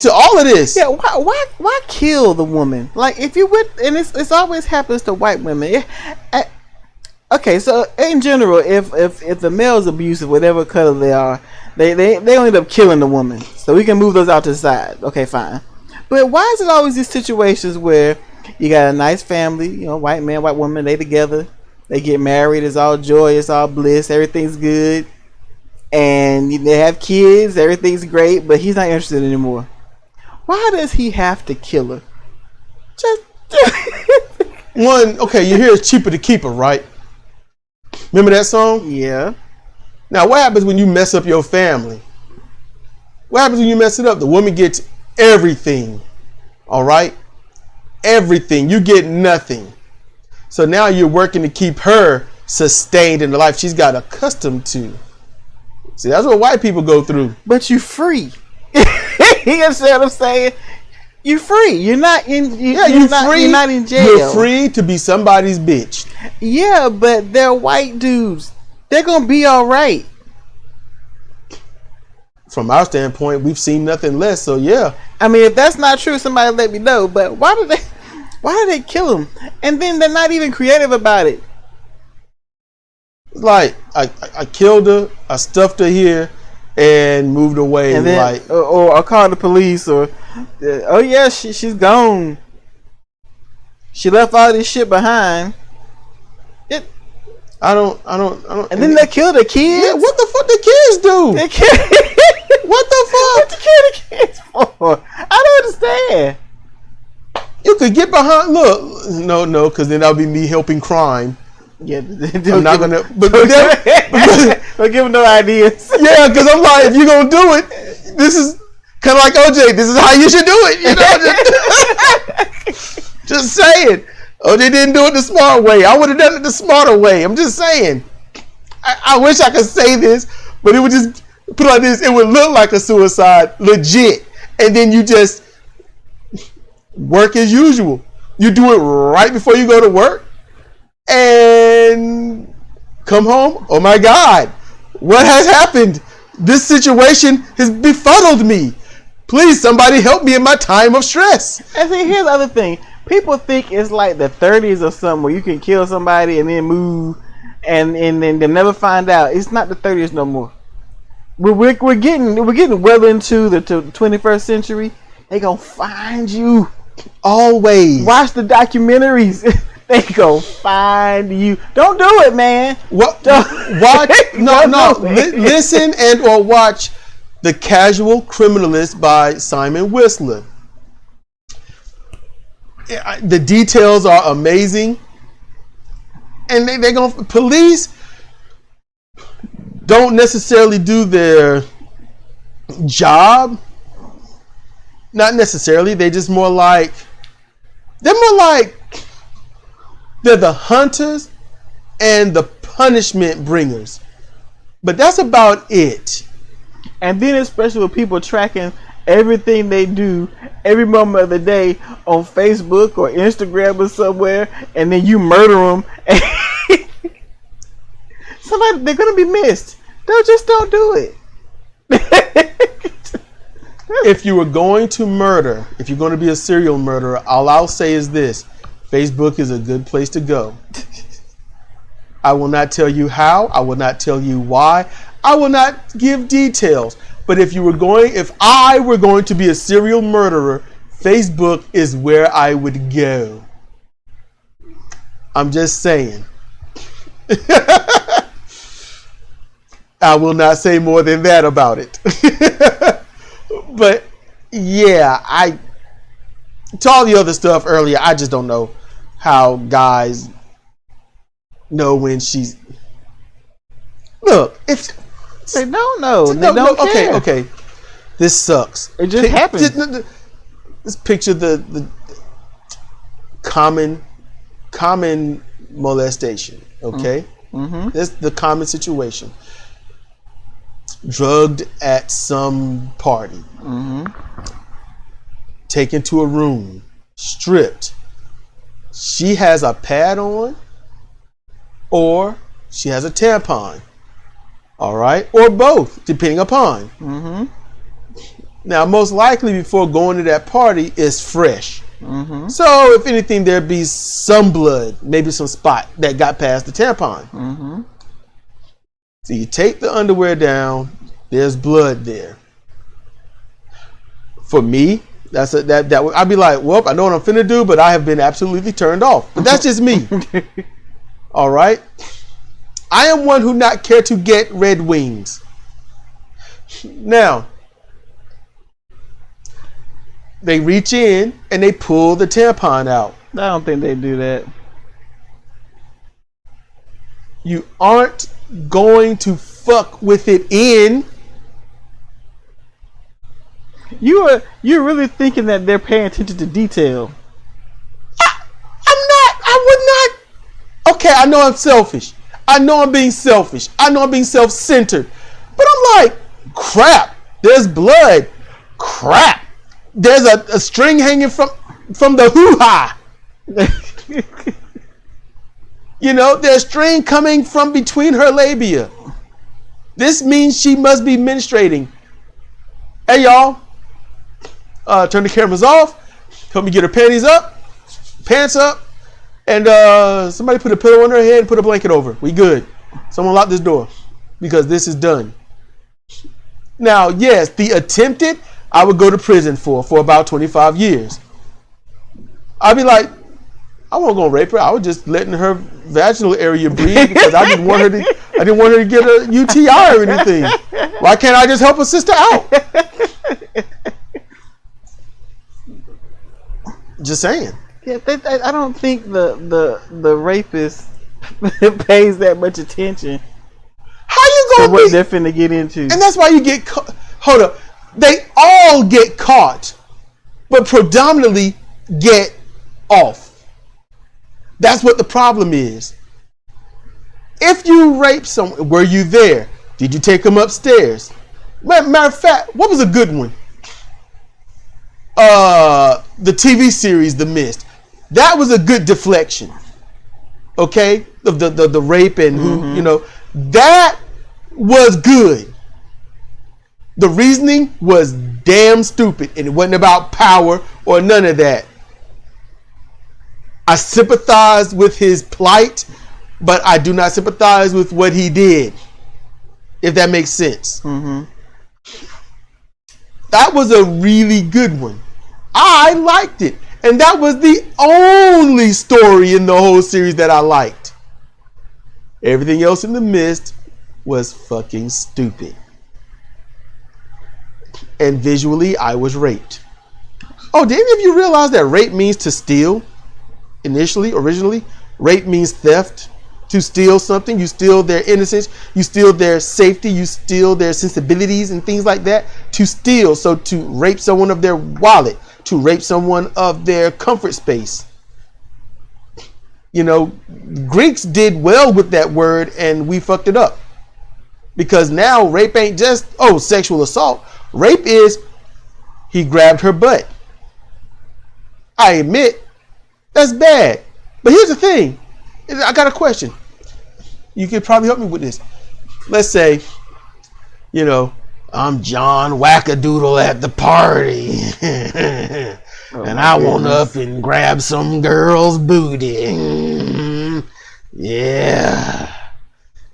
to all of this. Yeah, why kill the woman? Like, if you would, and it's always happens to white women. Okay, so in general, if the male's abusive, whatever color they are, they don't end up killing the woman. So we can move those out to the side. Okay, fine. But why is it always these situations where you got a nice family, you know, white man, white woman, they together, they get married, it's all joy, it's all bliss, everything's good, and they have kids, everything's great, but he's not interested anymore. Why does he have to kill her? Just One, okay, you hear it's cheaper to keep her, right? Remember that song? Yeah. Now, what happens when you mess up your family? What happens when you mess it up? The woman gets everything, all right? Everything. You get nothing. So now you're working to keep her sustained in the life she's got accustomed to. See, that's what white people go through. But you free. You understand what I'm saying? You free. You're not in. You're free. You're not in jail. You're free to be somebody's bitch. Yeah, but they're white dudes. They're gonna be all right. From our standpoint, we've seen nothing less. So yeah. I mean, if that's not true, somebody let me know. But why do they kill him? And then they're not even creative about it. Like I killed her, I stuffed her here, and moved away. And then, like, or I called the police, or oh yeah, she's gone. She left all this shit behind. I don't. And then they kill the kids. Yeah, what the fuck the kids do? They kill. What the fuck? What you kill the kids for? I don't understand. You could get behind. Look, no, because then that'll be me helping crime. Yeah, I'm not gonna. But don't give them no ideas. Yeah, because I'm like, if you're gonna do it, this is kind of like OJ. This is how you should do it. You know, just saying. OJ didn't do it the smart way. I would have done it the smarter way. I'm just saying. I wish I could say this, but it would just put like this. It would look like a suicide, legit, and then you just work as usual. You do it right before you go to work. And come home. Oh my God, what has happened? This situation has befuddled me. Please, somebody help me in my time of stress. And see, here's the other thing. People think it's like the 30s or something where you can kill somebody and then move, and then they never find out. It's not the 30s no more. We're getting well into the 21st century. They gonna find you. Always. Watch the documentaries. They go find you. Don't do it, man. What? Watch? No. Listen and or watch The Casual Criminalist by Simon Whistler. The details are amazing, and they're gonna. Police don't necessarily do their job. Not necessarily. They're more like they're the hunters and the punishment bringers. But that's about it. And then especially with people tracking everything they do every moment of the day on Facebook or Instagram or somewhere, and then you murder them. Somebody, they're gonna be missed. Don't do it. If you were going to murder, if you're going to be a serial murderer, all I'll say is this: Facebook is a good place to go. I will not tell you how. I will not tell you why. I will not give details. But if I were going to be a serial murderer, Facebook is where I would go. I'm just saying. I will not say more than that about it. But yeah, to all the other stuff earlier, I just don't know how guys know when she's. Look, if they don't know, they don't care. Okay, this sucks. It just happens. Let's picture the common molestation. Okay, mm-hmm. That's the common situation. Drugged at some party, mm-hmm. taken to a room, stripped. She has a pad on, or she has a tampon. All right, or both, depending upon. Mm-hmm. Now, most likely, before going to that party, is fresh. Mm-hmm. So if anything, there'd be some blood, maybe some spot that got past the tampon. Mm-hmm. So you take the underwear down, there's blood there. For me, I'd be like, well, I know what I'm finna do, but I have been absolutely turned off. But that's just me. All right. I am one who not care to get red wings. Now, they reach in and they pull the tampon out. I don't think they do that. You aren't going to fuck with it in. You're really thinking that they're paying attention to detail. I would not. Okay, I know I'm selfish. I know I'm being selfish. I know I'm being self-centered. But I'm like, crap, there's blood. Crap, there's a string hanging from the hoo-ha. You know, there's string coming from between her labia. This means she must be menstruating. Hey, y'all. Turn the cameras off. Help me get her panties up. Pants up. And somebody put a pillow on her head and put a blanket over. We good. Someone lock this door. Because this is done. Now, yes, the attempted, I would go to prison for about 25 years. I'd be like, I wasn't gonna rape her. I was just letting her vaginal area breathe because I didn't want her to get a UTI or anything. Why can't I just help a sister out? Just saying. Yeah, I don't think the rapist pays that much attention. How you gonna to what they're finna get into? And that's why you get caught. Hold up, they all get caught, but predominantly get off. That's what the problem is. If you rape someone, were you there? Did you take them upstairs? Matter of fact, what was a good one? The TV series The Mist. That was a good deflection. Okay, the rape and who, you know, that was good. The reasoning was damn stupid, and it wasn't about power or none of that. I sympathize with his plight, but I do not sympathize with what he did. If that makes sense. Mm-hmm. That was a really good one. I liked it. And that was the only story in the whole series that I liked. Everything else in The Mist was fucking stupid. And visually, I was raped. Oh, did any of you realize that rape means to steal? Originally, rape means theft. To steal something, you steal their innocence, you steal their safety, you steal their sensibilities and things like that. To steal, so to rape someone of their wallet, to rape someone of their comfort space. You know, Greeks did well with that word and we fucked it up. Because now rape ain't just, sexual assault. Rape is, he grabbed her butt. I admit, that's bad. But here's the thing. I got a question. You could probably help me with this. Let's say, you know, I'm John Wackadoodle at the party. And I went up and grabbed some girl's booty. Yeah.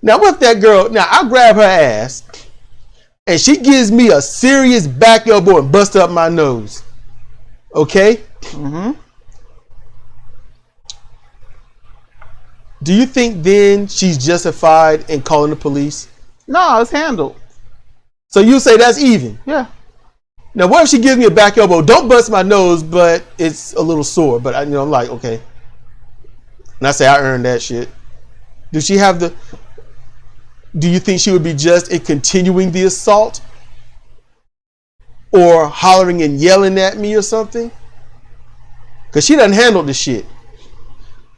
Now, what if that girl, I grab her ass and she gives me a serious back elbow and busts up my nose. Okay? Mm-hmm. Do you think then she's justified in calling the police? No, it's handled. So you say that's even? Yeah. Now, what if she gives me a back elbow? Don't bust my nose, but it's a little sore. But I'm like, okay. And I say I earned that shit. Do you think she would be just in continuing the assault? Or hollering and yelling at me or something? Because she doesn't handle the shit.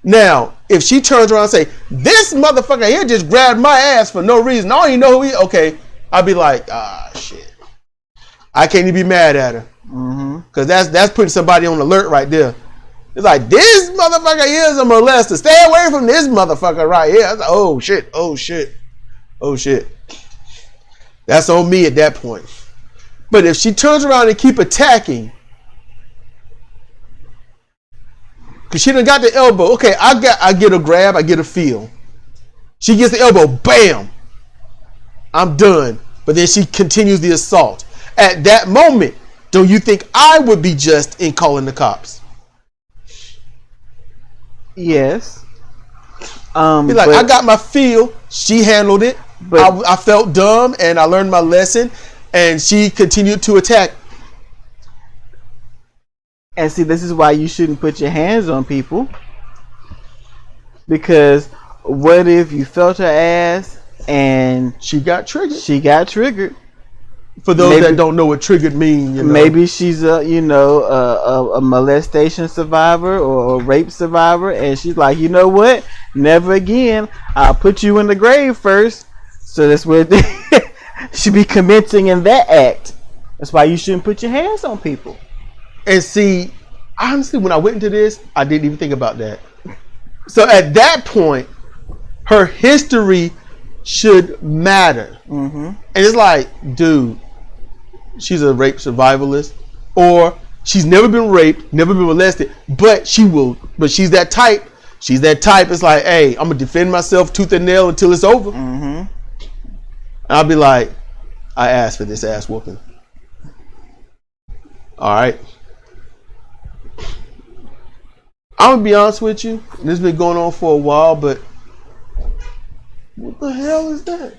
Now, if she turns around and say, this motherfucker here just grabbed my ass for no reason, I don't even know who he, okay, I'll be like, shit. I can't even be mad at her. Because that's putting somebody on alert right there. It's like, this motherfucker is a molester. Stay away from this motherfucker right here. I was like, oh shit. That's on me at that point. But if she turns around and keep attacking, Cause she done got the elbow. Okay, I get a grab, I get a feel. She gets the elbow, bam. I'm done. But then she continues the assault. At that moment, don't you think I would be just in calling the cops? Yes. He's like, I got my feel. She handled it. But I felt dumb and I learned my lesson. And she continued to attack. And see, this is why you shouldn't put your hands on people. Because what if you felt her ass and she got triggered? She got triggered. For those that don't know what triggered means, maybe she's a molestation survivor or a rape survivor, and she's like, you know what? Never again. I'll put you in the grave first. So that's where she be commencing in that act. That's why you shouldn't put your hands on people. And see, honestly, when I went into this, I didn't even think about that. So at that point, her history should matter. Mm-hmm. And it's like, dude, she's a rape survivalist, or she's never been raped, never been molested, but she's that type. She's that type. It's like, hey, I'm gonna defend myself tooth and nail until it's over. Mm-hmm. I'll be like, I asked for this ass whooping. All right. I'm gonna be honest with you. This has been going on for a while, but what the hell is that?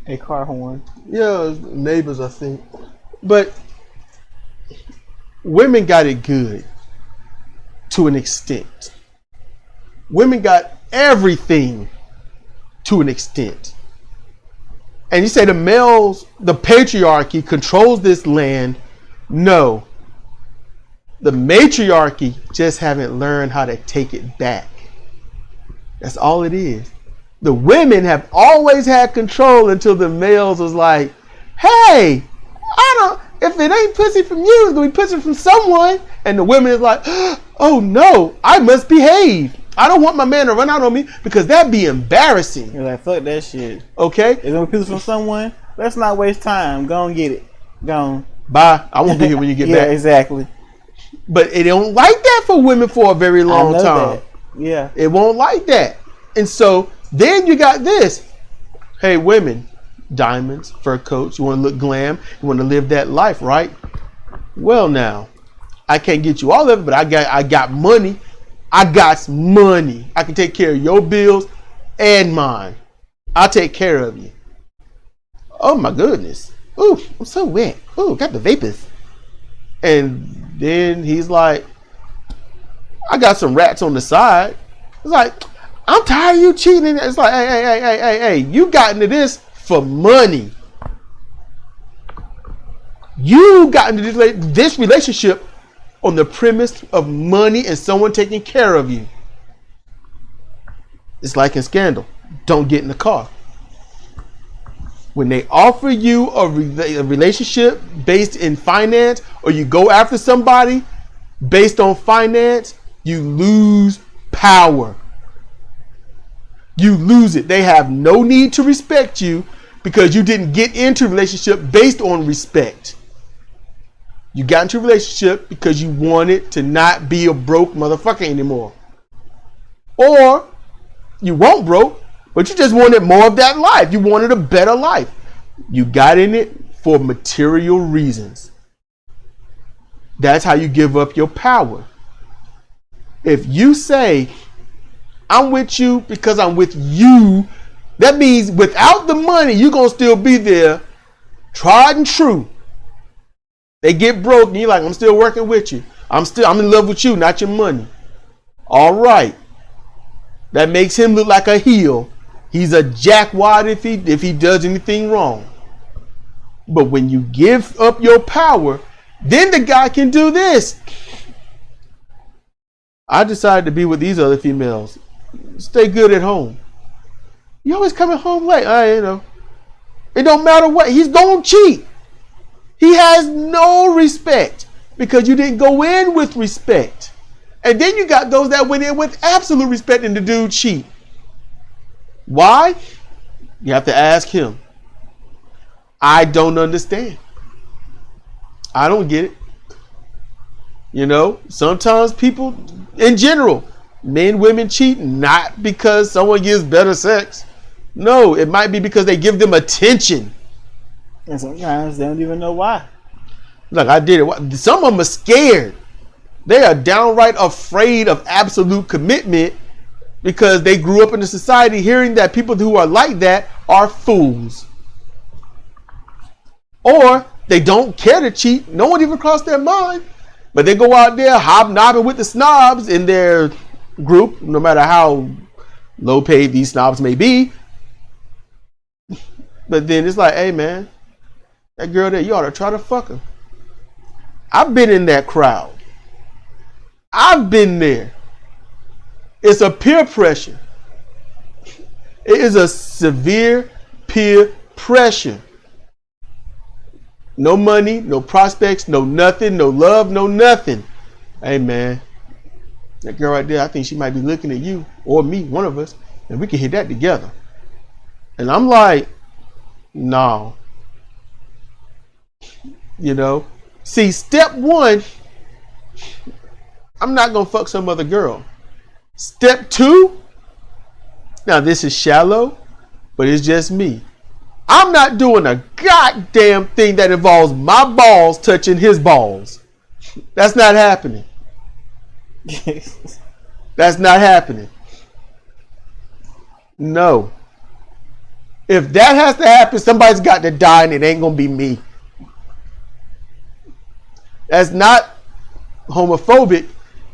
A car horn. Yeah, neighbors, I think. But women got it good to an extent. Women got everything to an extent. And you say the males, the patriarchy controls this land. No. The matriarchy just haven't learned how to take it back. That's all it is. The women have always had control until the males was like, hey, if it ain't pussy from you, it's gonna be pussy from someone. And the women is like, oh no, I must behave. I don't want my man to run out on me because that'd be embarrassing. You're like, fuck that shit. Okay? It's gonna be pussy from someone. Let's not waste time. Go and get it. Go on. Bye. I won't be here when you get back. Yeah, exactly. But it don't like that for women for a very long time. That. Yeah. It won't like that. And so then you got this. Hey, women, diamonds, fur coats, you want to look glam, you want to live that life, right? Well, now, I can't get you all of it, but I got money. I got money. I can take care of your bills and mine. I'll take care of you. Oh my goodness. Ooh, I'm so wet. Ooh, got the vapors. And then he's like, I got some rats on the side. It's like, I'm tired of you cheating. It's like, hey, you got into this for money. You got into this relationship on the premise of money and someone taking care of you. It's like in Scandal. Don't get in the car. When they offer you a relationship based in finance, or you go after somebody based on finance, you lose power. You lose it. They have no need to respect you because you didn't get into a relationship based on respect. You got into a relationship because you wanted to not be a broke motherfucker anymore. Or you weren't broke, but you just wanted more of that life. You wanted a better life. You got in it for material reasons. That's how you give up your power. If you say, I'm with you because I'm with you, that means without the money, you're going to still be there, tried and true. They get broke and you're like, I'm still working with you. I'm in love with you, not your money. All right. That makes him look like a heel. He's a jackwad if he does anything wrong. But when you give up your power, then the guy can do this. I decided to be with these other females. Stay good at home. You always coming home late. It don't matter what. He's going to cheat. He has no respect because you didn't go in with respect. And then you got those that went in with absolute respect and the dude cheat. Why? You have to ask him. I don't understand. I don't get it. Sometimes people In general, men, women cheat not because someone gives better sex. No, it might be because they give them attention. And sometimes they don't even know why. Look, I did it. Some of them are scared. They are downright afraid of absolute commitment because they grew up in a society hearing that people who are like that are fools. Or they don't care to cheat. No one even crossed their mind. But they go out there hobnobbing with the snobs in their group, no matter how low paid these snobs may be. But then it's like, hey man, that girl there, you ought to try to fuck her. I've been in that crowd. I've been there. It's a peer pressure. It is a severe peer pressure. No money, no prospects, no nothing, no love, no nothing. Hey man, that girl right there, I think she might be looking at you or me, one of us, and we can hit that together. And I'm like, no. You know? See, step one, I'm not going to fuck some other girl. Step two, now this is shallow, but it's just me. I'm not doing a goddamn thing that involves my balls touching his balls. That's not happening. That's not happening. No. If that has to happen, somebody's got to die and it ain't going to be me. That's not homophobic.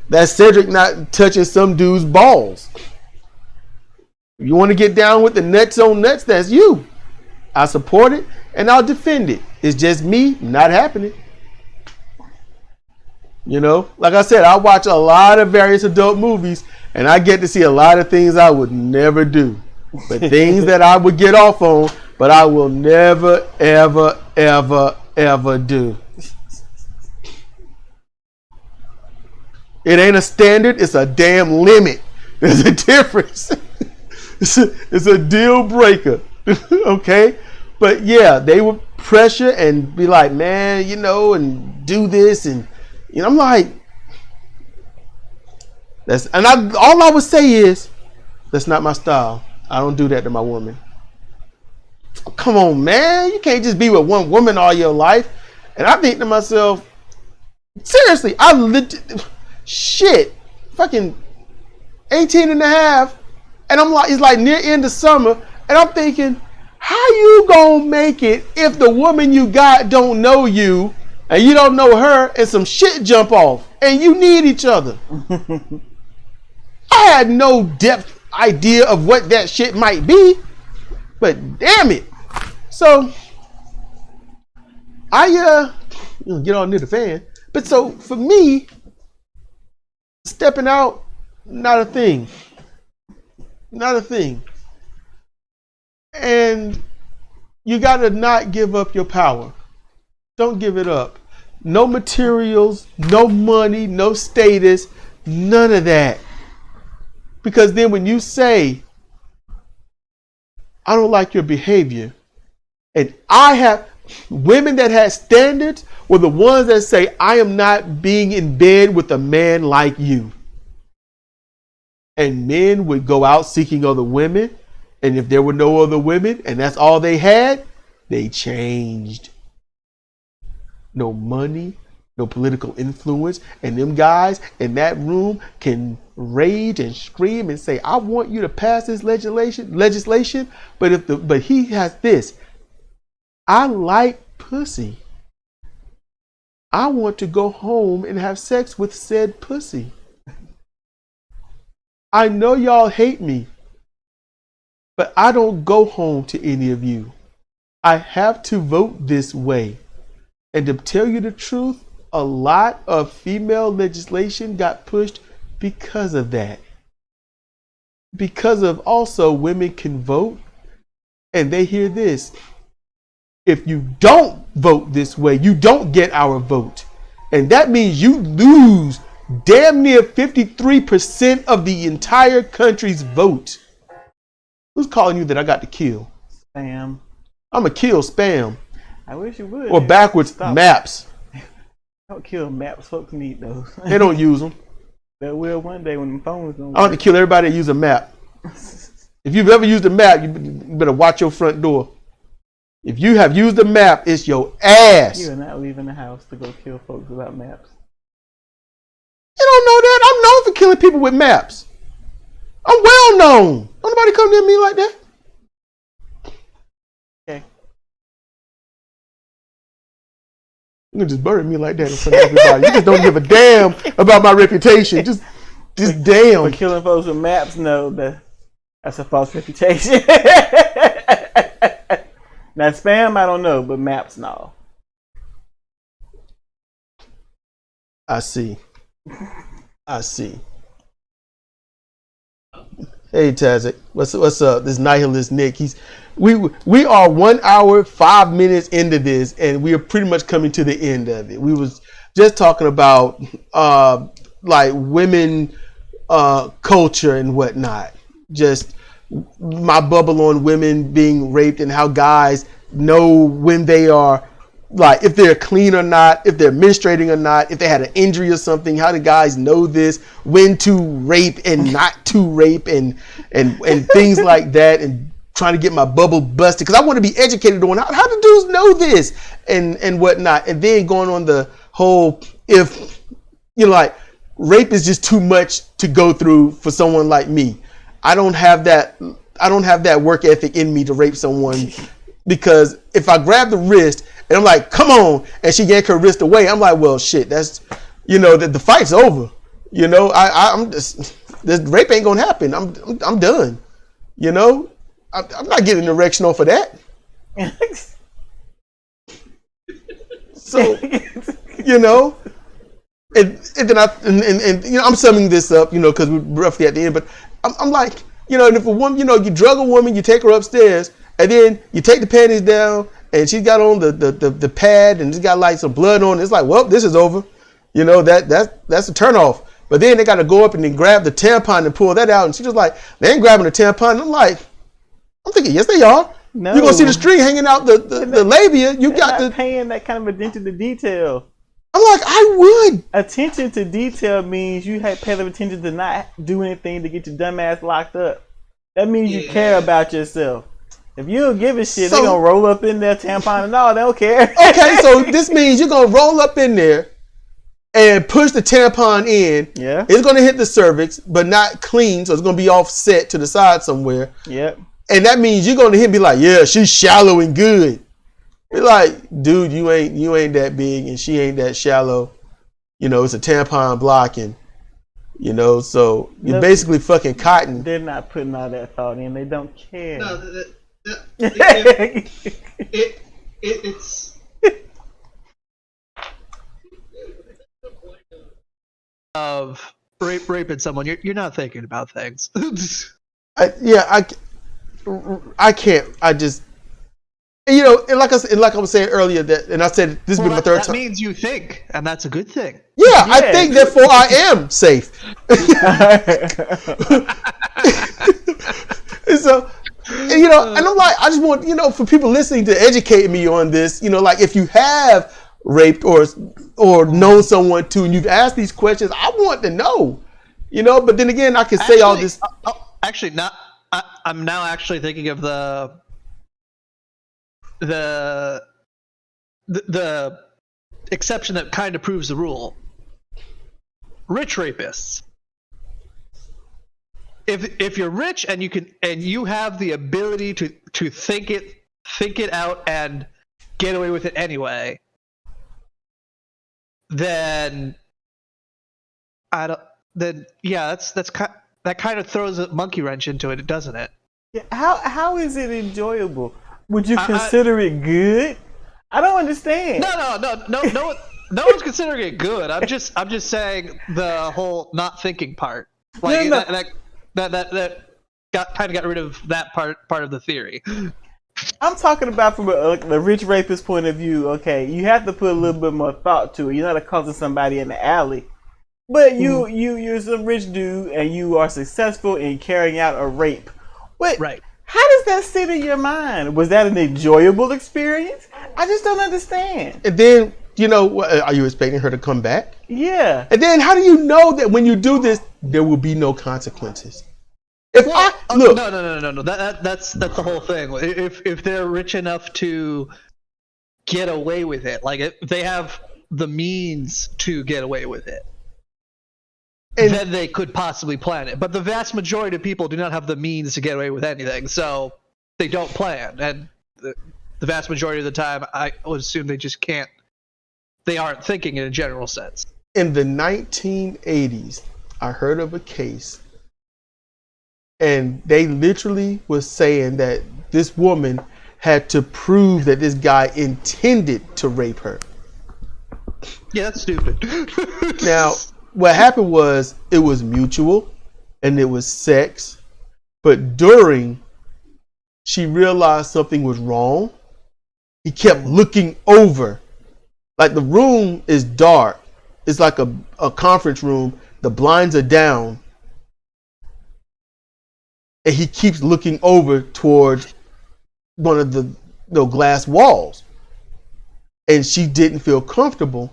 That's Cedric not touching some dude's balls. If you want to get down with the nuts on nuts, that's you. I support it and I'll defend it. It's just me not happening. You know, like I said, I watch a lot of various adult movies and I get to see a lot of things I would never do. But things that I would get off on, but I will never, ever, ever, ever do. It ain't a standard, it's a damn limit. There's a difference. It's a deal breaker. Okay? But yeah, they would pressure and be like, man, you know, and do this. And, you know, I'm like, all I would say is, that's not my style. I don't do that to my woman. Come on, man. You can't just be with one woman all your life. And I think to myself, seriously, fucking 18 and a half. And I'm like, it's like near end of summer. And I'm thinking, how you gonna make it if the woman you got don't know you and you don't know her and some shit jump off and you need each other? I had no depth idea of what that shit might be, but damn it. So I get on near the fan. But so for me, stepping out, not a thing. Not a thing. And you gotta not give up your power. Don't give it up. No materials, no money, no status, none of that. Because then when you say, I don't like your behavior, and I have women that had standards were the ones that say, I am not being in bed with a man like you. And men would go out seeking other women. And if there were no other women and that's all they had, they changed. No money, no political influence. And them guys in that room can rage and scream and say, I want you to pass this legislation. But he has this. I like pussy. I want to go home and have sex with said pussy. I know y'all hate me, but I don't go home to any of you. I have to vote this way. And to tell you the truth, a lot of female legislation got pushed because of that. Because of also women can vote and they hear this. If you don't vote this way, you don't get our vote. And that means you lose damn near 53% of the entire country's vote. Who's calling you that I got to kill? Spam. I'm going to kill spam. I wish you would. Or backwards Stop. maps. Don't kill maps. Folks need those. They don't use them. That will one day when the phones don't I want to kill everybody that use a map. If you've ever used a map, you better watch your front door. If you have used a map, it's your ass. You are not leaving the house to go kill folks without maps. You don't know that? I'm known for killing people with maps. I'm well known. Don't nobody come near me like that. Okay. You can just bury me like that in front of everybody. You just don't give a damn about my reputation. Just damn. For killing folks with maps, no, that's a false reputation. Now spam, I don't know, but maps, no. I see. Hey Tazik, what's up? This Nihilist Nick. We are 1 hour 5 minutes into this, and we are pretty much coming to the end of it. We was just talking about like women culture and whatnot. Just my bubble on women being raped and how guys know when they are, like, if they're clean or not, if they're menstruating or not, if they had an injury or something. How do guys know this? When to rape and not to rape and things like that, and trying to get my bubble busted because I want to be educated on how do dudes know this and whatnot. And then going on the whole, if you know, like, rape is just too much to go through for someone like me. I don't have that work ethic in me to rape someone, because if I grab the wrist and I'm like, come on, and she yank her wrist away, I'm like, well, shit, that's, you know, the fight's over. You know, I'm just, this rape ain't gonna happen. I'm done. You know, I'm not getting an erection off of that. So, you know, and then you know, I'm summing this up, you know, because we're roughly at the end, but I'm like, you know, and if a woman, you know, you drug a woman, you take her upstairs, and then you take the panties down, and she's got on the pad, and she's got like some blood on it. It's like, well, this is over. You know, that's a turnoff. But then they got to go up and then grab the tampon and pull that out, and she's just like, they ain't grabbing the tampon. And I'm thinking, yes, they are. No. You're gonna see the string hanging out the labia. You got not paying that kind of attention to detail. I'm like, I would. Attention to detail means you have paid attention to not do anything to get your dumb ass locked up. That means you care about yourself. If you don't give a shit, they're gonna roll up in there, tampon and all. They don't care. Okay, so this means you're gonna roll up in there and push the tampon in. Yeah. It's gonna hit the cervix, but not clean, so it's gonna be offset to the side somewhere. Yep. And that means you're gonna hit and be like, yeah, she's shallow and good. Be like, dude, you ain't that big and she ain't that shallow. You know, it's a tampon blocking. You know, so you're basically fucking cotton. They're not putting all that thought in. They don't care. No, it's of raping someone. You're not thinking about things. I can't. I just, you know, and like I was saying earlier, that, and I said this has been my third time. That means you think, and that's a good thing. Yeah, I think, therefore I am safe. And so, you know, and I'm like, I just want, you know, for people listening to educate me on this, you know, like, if you have raped or known someone too, and you've asked these questions, I want to know, you know. But then again, I can say all this. Actually, not. I'm now actually thinking of the exception that kind of proves the rule. Rich rapists. If you're rich and you have the ability to think it out and get away with it anyway, then that kind of throws a monkey wrench into it, doesn't it? Yeah, how is it enjoyable? Would you consider it good? I don't understand. No one's considering it good. I'm just saying the whole not thinking part. Like that got rid of that part of the theory. I'm talking about from the rich rapist point of view. Okay, you have to put a little bit more thought to it. You're not accosting somebody in the alley, but you're some rich dude and you are successful in carrying out a rape. What? Right. How does that sit in your mind? Was that an enjoyable experience? I just don't understand. And then, you know, are you expecting her to come back? Yeah. And then how do you know that when you do this, there will be no consequences? If look, no. That's the whole thing. If they're rich enough to get away with it, like if they have the means to get away with it, then they could possibly plan it. But the vast majority of people do not have the means to get away with anything, so they don't plan. And the vast majority of the time, I would assume they just can't. They aren't thinking in a general sense. In the 1980s, I heard of a case, and they literally was saying that this woman had to prove that this guy intended to rape her. Yeah, that's stupid. Now, what happened was it was mutual and it was sex, but during she realized something was wrong. He kept looking over. Like the room is dark. It's like a conference room. The blinds are down. And he keeps looking over towards one of the glass walls. And she didn't feel comfortable.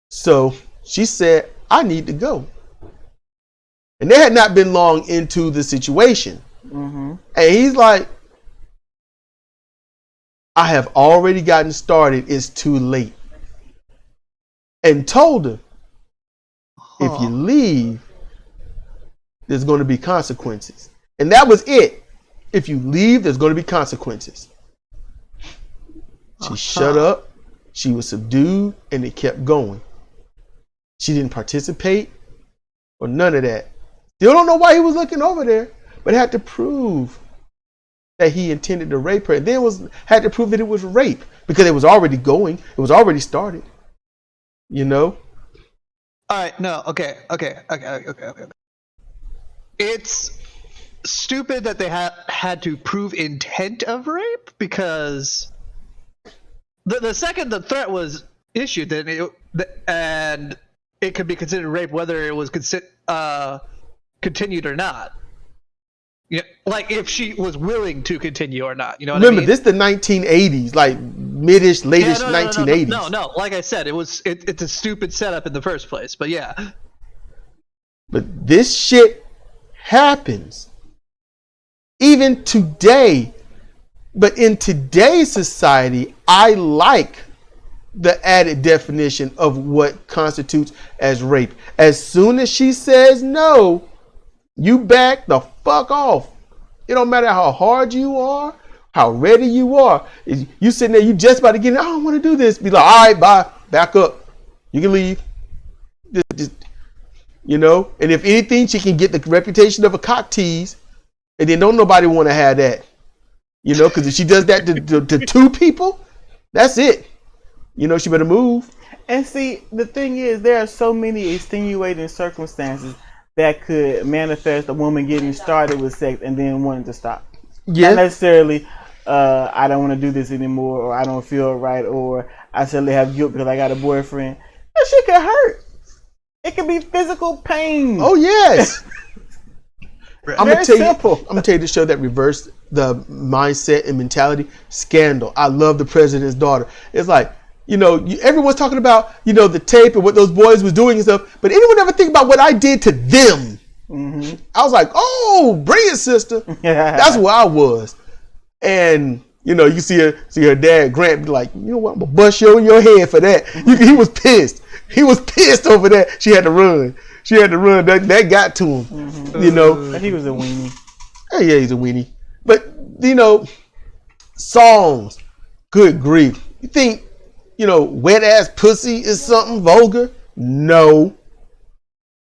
So she said, I need to go. And they had not been long into the situation. Mm-hmm. And he's like, I have already gotten started. It's too late. And told her, if you leave, there's going to be consequences. And that was it. If you leave, there's going to be consequences. She shut up. She was subdued, and it kept going. She didn't participate or none of that. Still don't know why he was looking over there, but had to prove that he intended to rape her. And then had to prove that it was rape because it was already going. It was already started. You know? All right, no, okay. It's stupid that they had to prove intent of rape because the second the threat was issued, then it could be considered rape whether it was continued or not. Yeah, like if she was willing to continue or not. You know what I mean? Remember, this is the 1980s, like mid-ish, late-ish 1980s. No. Like I said, it's a stupid setup in the first place. But yeah. But this shit happens even today. But in today's society, I like the added definition of what constitutes as rape. As soon as she says no, you back the fuck off. It don't matter how hard you are, how ready you are. You sitting there, you just about to get in. I don't want to do this. Be like, all right, bye, back up. You can leave. Just, you know, and if anything, she can get the reputation of a cock tease, and then don't nobody want to have that. You know, because if she does that to two people, that's it. You know, she better move. And see, the thing is, there are so many extenuating circumstances that could manifest a woman getting started with sex and then wanting to stop. Yeah. Not necessarily, I don't want to do this anymore, or I don't feel right, or I suddenly have guilt because I got a boyfriend. That shit can hurt. It can be physical pain. Oh, yes. I'm going to tell you the show that reversed the mindset and mentality. Scandal. I love The President's Daughter. It's like, you know, everyone's talking about, you know, the tape and what those boys was doing and stuff, but anyone ever think about what I did to them? Mm-hmm. I was like, oh, bring it, sister. That's where I was. And, you know, you see her dad, Grant, be like, you know what, I'm going to bust you in your head for that. He was pissed. He was pissed over that. She had to run. That got to him, mm-hmm. You know. He was a weenie. Yeah, he's a weenie. But, you know, songs, good grief. You think, you know, wet ass pussy is something vulgar? No.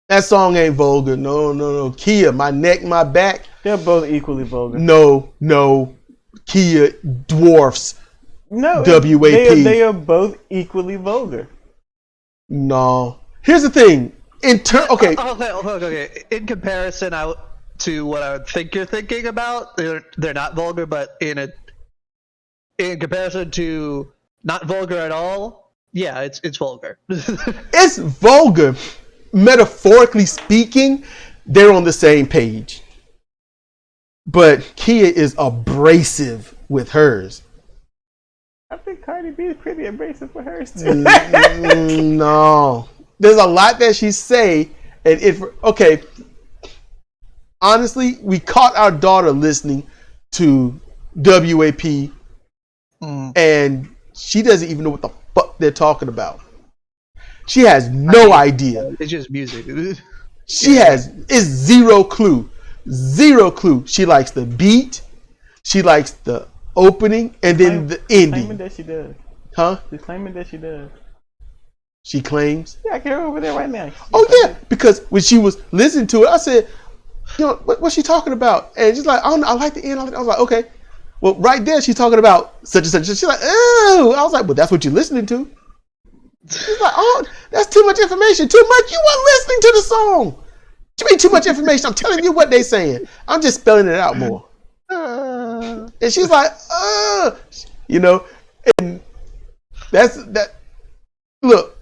That song ain't vulgar. No. Kia, my neck, my back. They're both equally vulgar. No. Kia dwarfs. No. WAP. They are both equally vulgar. No. Here's the thing. Okay. In comparison to what I would think you're thinking about, they're not vulgar, but in comparison to not vulgar at all, yeah, it's vulgar. It's vulgar. Metaphorically speaking, they're on the same page. But Kia is abrasive with hers. I think Cardi B is pretty abrasive with hers too. No. there's a lot that she say, and okay. Honestly, we caught our daughter listening to WAP, and she doesn't even know what the fuck they're talking about. She has no idea. It's just music. She has zero clue. Zero clue. She likes the beat. She likes the opening and then the ending. Claiming that she does. Huh? She's claiming that she does. She claims. Yeah, I can hear her over there right now. Oh yeah, because when she was listening to it, I said, you know, what's she talking about? And she's like, I don't know, I like the end. I was like, okay. Well, right there, she's talking about such and such. She's like, oh. I was like, well, that's what you're listening to. She's like, oh, that's too much information. Too much. You weren't listening to the song. You mean too much information? I'm telling you what they're saying. I'm just spelling it out more. And she's like, you know, and that's that. Look,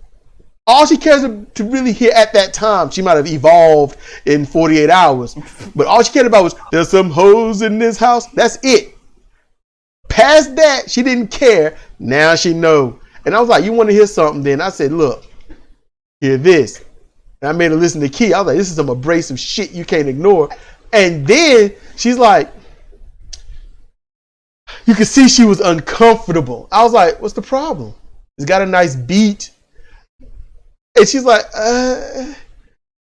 all she cares to really hear at that time, she might have evolved in 48 hours, but all she cared about was, there's some hoes in this house. That's it. Past that, she didn't care. Now she know. And I was like, you want to hear something then? I said, look, hear this. And I made her listen to Key. I was like, this is some abrasive shit you can't ignore. And then she's like, you could see she was uncomfortable. I was like, what's the problem? It's got a nice beat. And she's like, and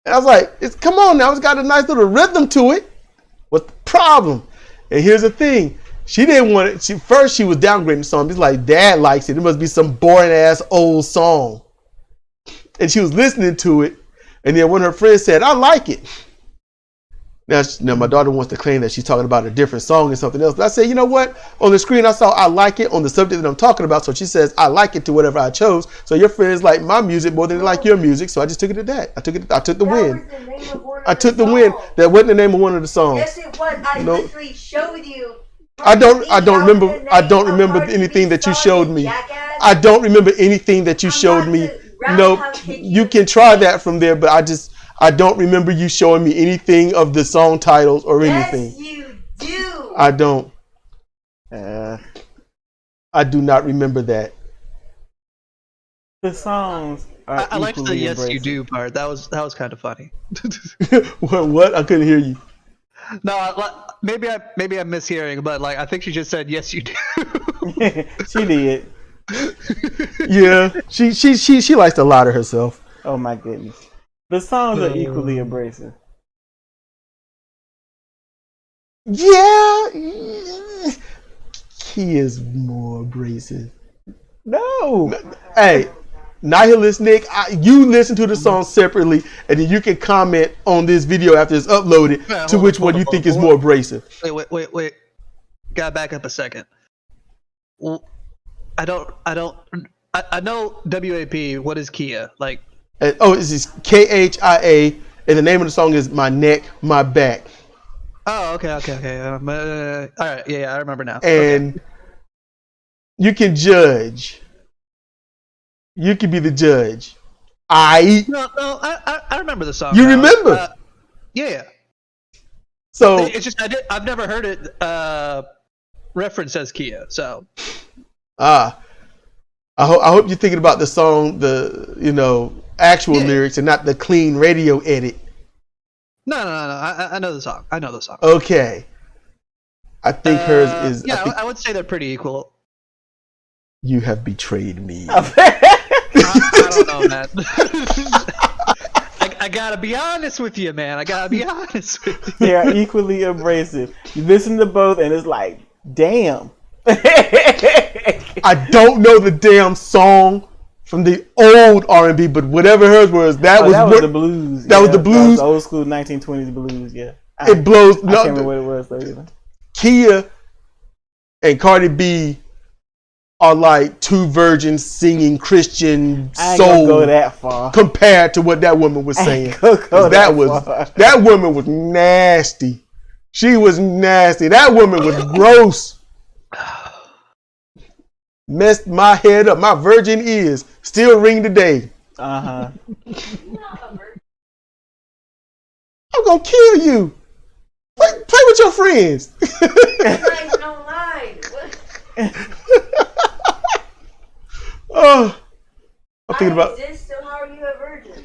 I was like, come on now. It's got a nice little rhythm to it. What's the problem? And here's the thing. She didn't want it. First, she was downgrading the song. It's like, Dad likes it. It must be some boring ass old song. And she was listening to it. And then when her friend said, I like it. Now my daughter wants to claim that she's talking about a different song and something else. But I said, you know what? On the screen, I saw I like it on the subject that I'm talking about. So she says, I like it to whatever I chose. So your friends like my music more than they like your music. So I just took it to that. I took the win. I took the win. That wasn't the name of one of the songs. Yes, it was. I literally showed you. I don't remember anything that you showed me. I don't remember anything that you showed me. Nope. You can try that from there, but I don't remember you showing me anything of the song titles or anything. Yes, you do. I don't. I do not remember that. The songs are I liked the yes embracing. you do part. That was kind of funny. What? I couldn't hear you. No, maybe I'm mishearing, but like I think she just said yes you do. She did. Yeah, she likes to lie to herself. Oh my goodness. The songs are equally abrasive. Yeah. He is more abrasive. No. Hey, Nihilist Nick, you listen to the song separately, and then you can comment on this video after it's uploaded to which one you think is more abrasive. Wait. Gotta back up a second. Well, I know WAP. What is Kia? Like, this is KHIA, and the name of the song is My Neck, My Back. oh, okay. All right, yeah, I remember now. And you can judge. You can be the judge. No, I remember the song. You now. remember? Yeah. So It's just I've never heard it referenced as Kia. So. I hope you're thinking about the song, the actual lyrics and not the clean radio edit. No. I know the song. Okay. I think hers is. Yeah, I would say they're pretty equal. You have betrayed me. I don't know, man. I gotta be honest with you, man. They are equally abrasive. You listen to both, and it's like, damn. I don't know the damn song from the old R&B, but whatever hers was, that was the blues. That was the blues. That was old school 1920s blues. Yeah, it blows. I can't remember what it was though. Either. Kia and Cardi B are like two virgins singing Christian I ain't soul. gonna go that far compared to what that woman was saying. That That woman was nasty. She was nasty. That woman was gross. Messed my head up. My virgin ears still ring today. Uh-huh. I'm gonna kill you. Play with your friends. Guys don't lie. Oh, I'm thinking about. I exist, so how are you a virgin?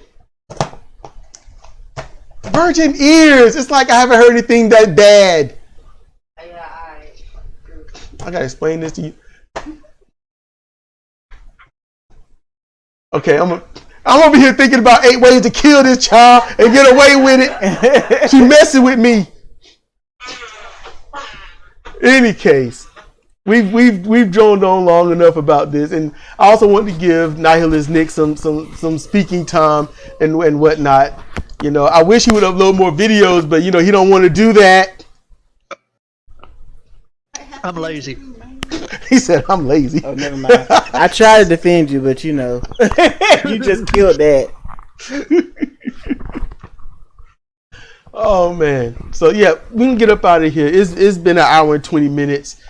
Virgin ears. It's like I haven't heard anything that bad. Yeah, I gotta explain this to you. Okay, I'm over here thinking about 8 ways to kill this child and get away with it. She messing with me. In any case, we've droned on long enough about this, and I also want to give Nihilist Nick some speaking time and whatnot. You know, I wish he would upload more videos, but you know he don't want to do that. I'm lazy. He said I'm lazy. Oh, never mind. I try to defend you, but you know, you just killed that. Oh man. So yeah, we can get up out of here. It's been an hour and 20 minutes.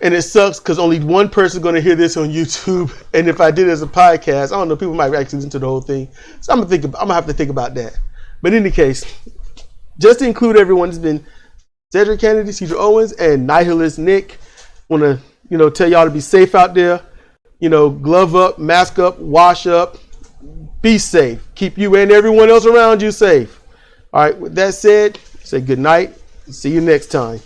And it sucks because only one person is going to hear this on YouTube. And if I did it as a podcast, I don't know, people might actually listen to the whole thing. So I'm gonna have to think about that. But in any case, just to include everyone, it's been Cedric Kennedy, Sidra Owens, and Nihilist Nick. Want to tell y'all to be safe out there. Glove up, mask up, wash up, be safe. Keep you and everyone else around you safe. All right. With that said, say good night. See you next time.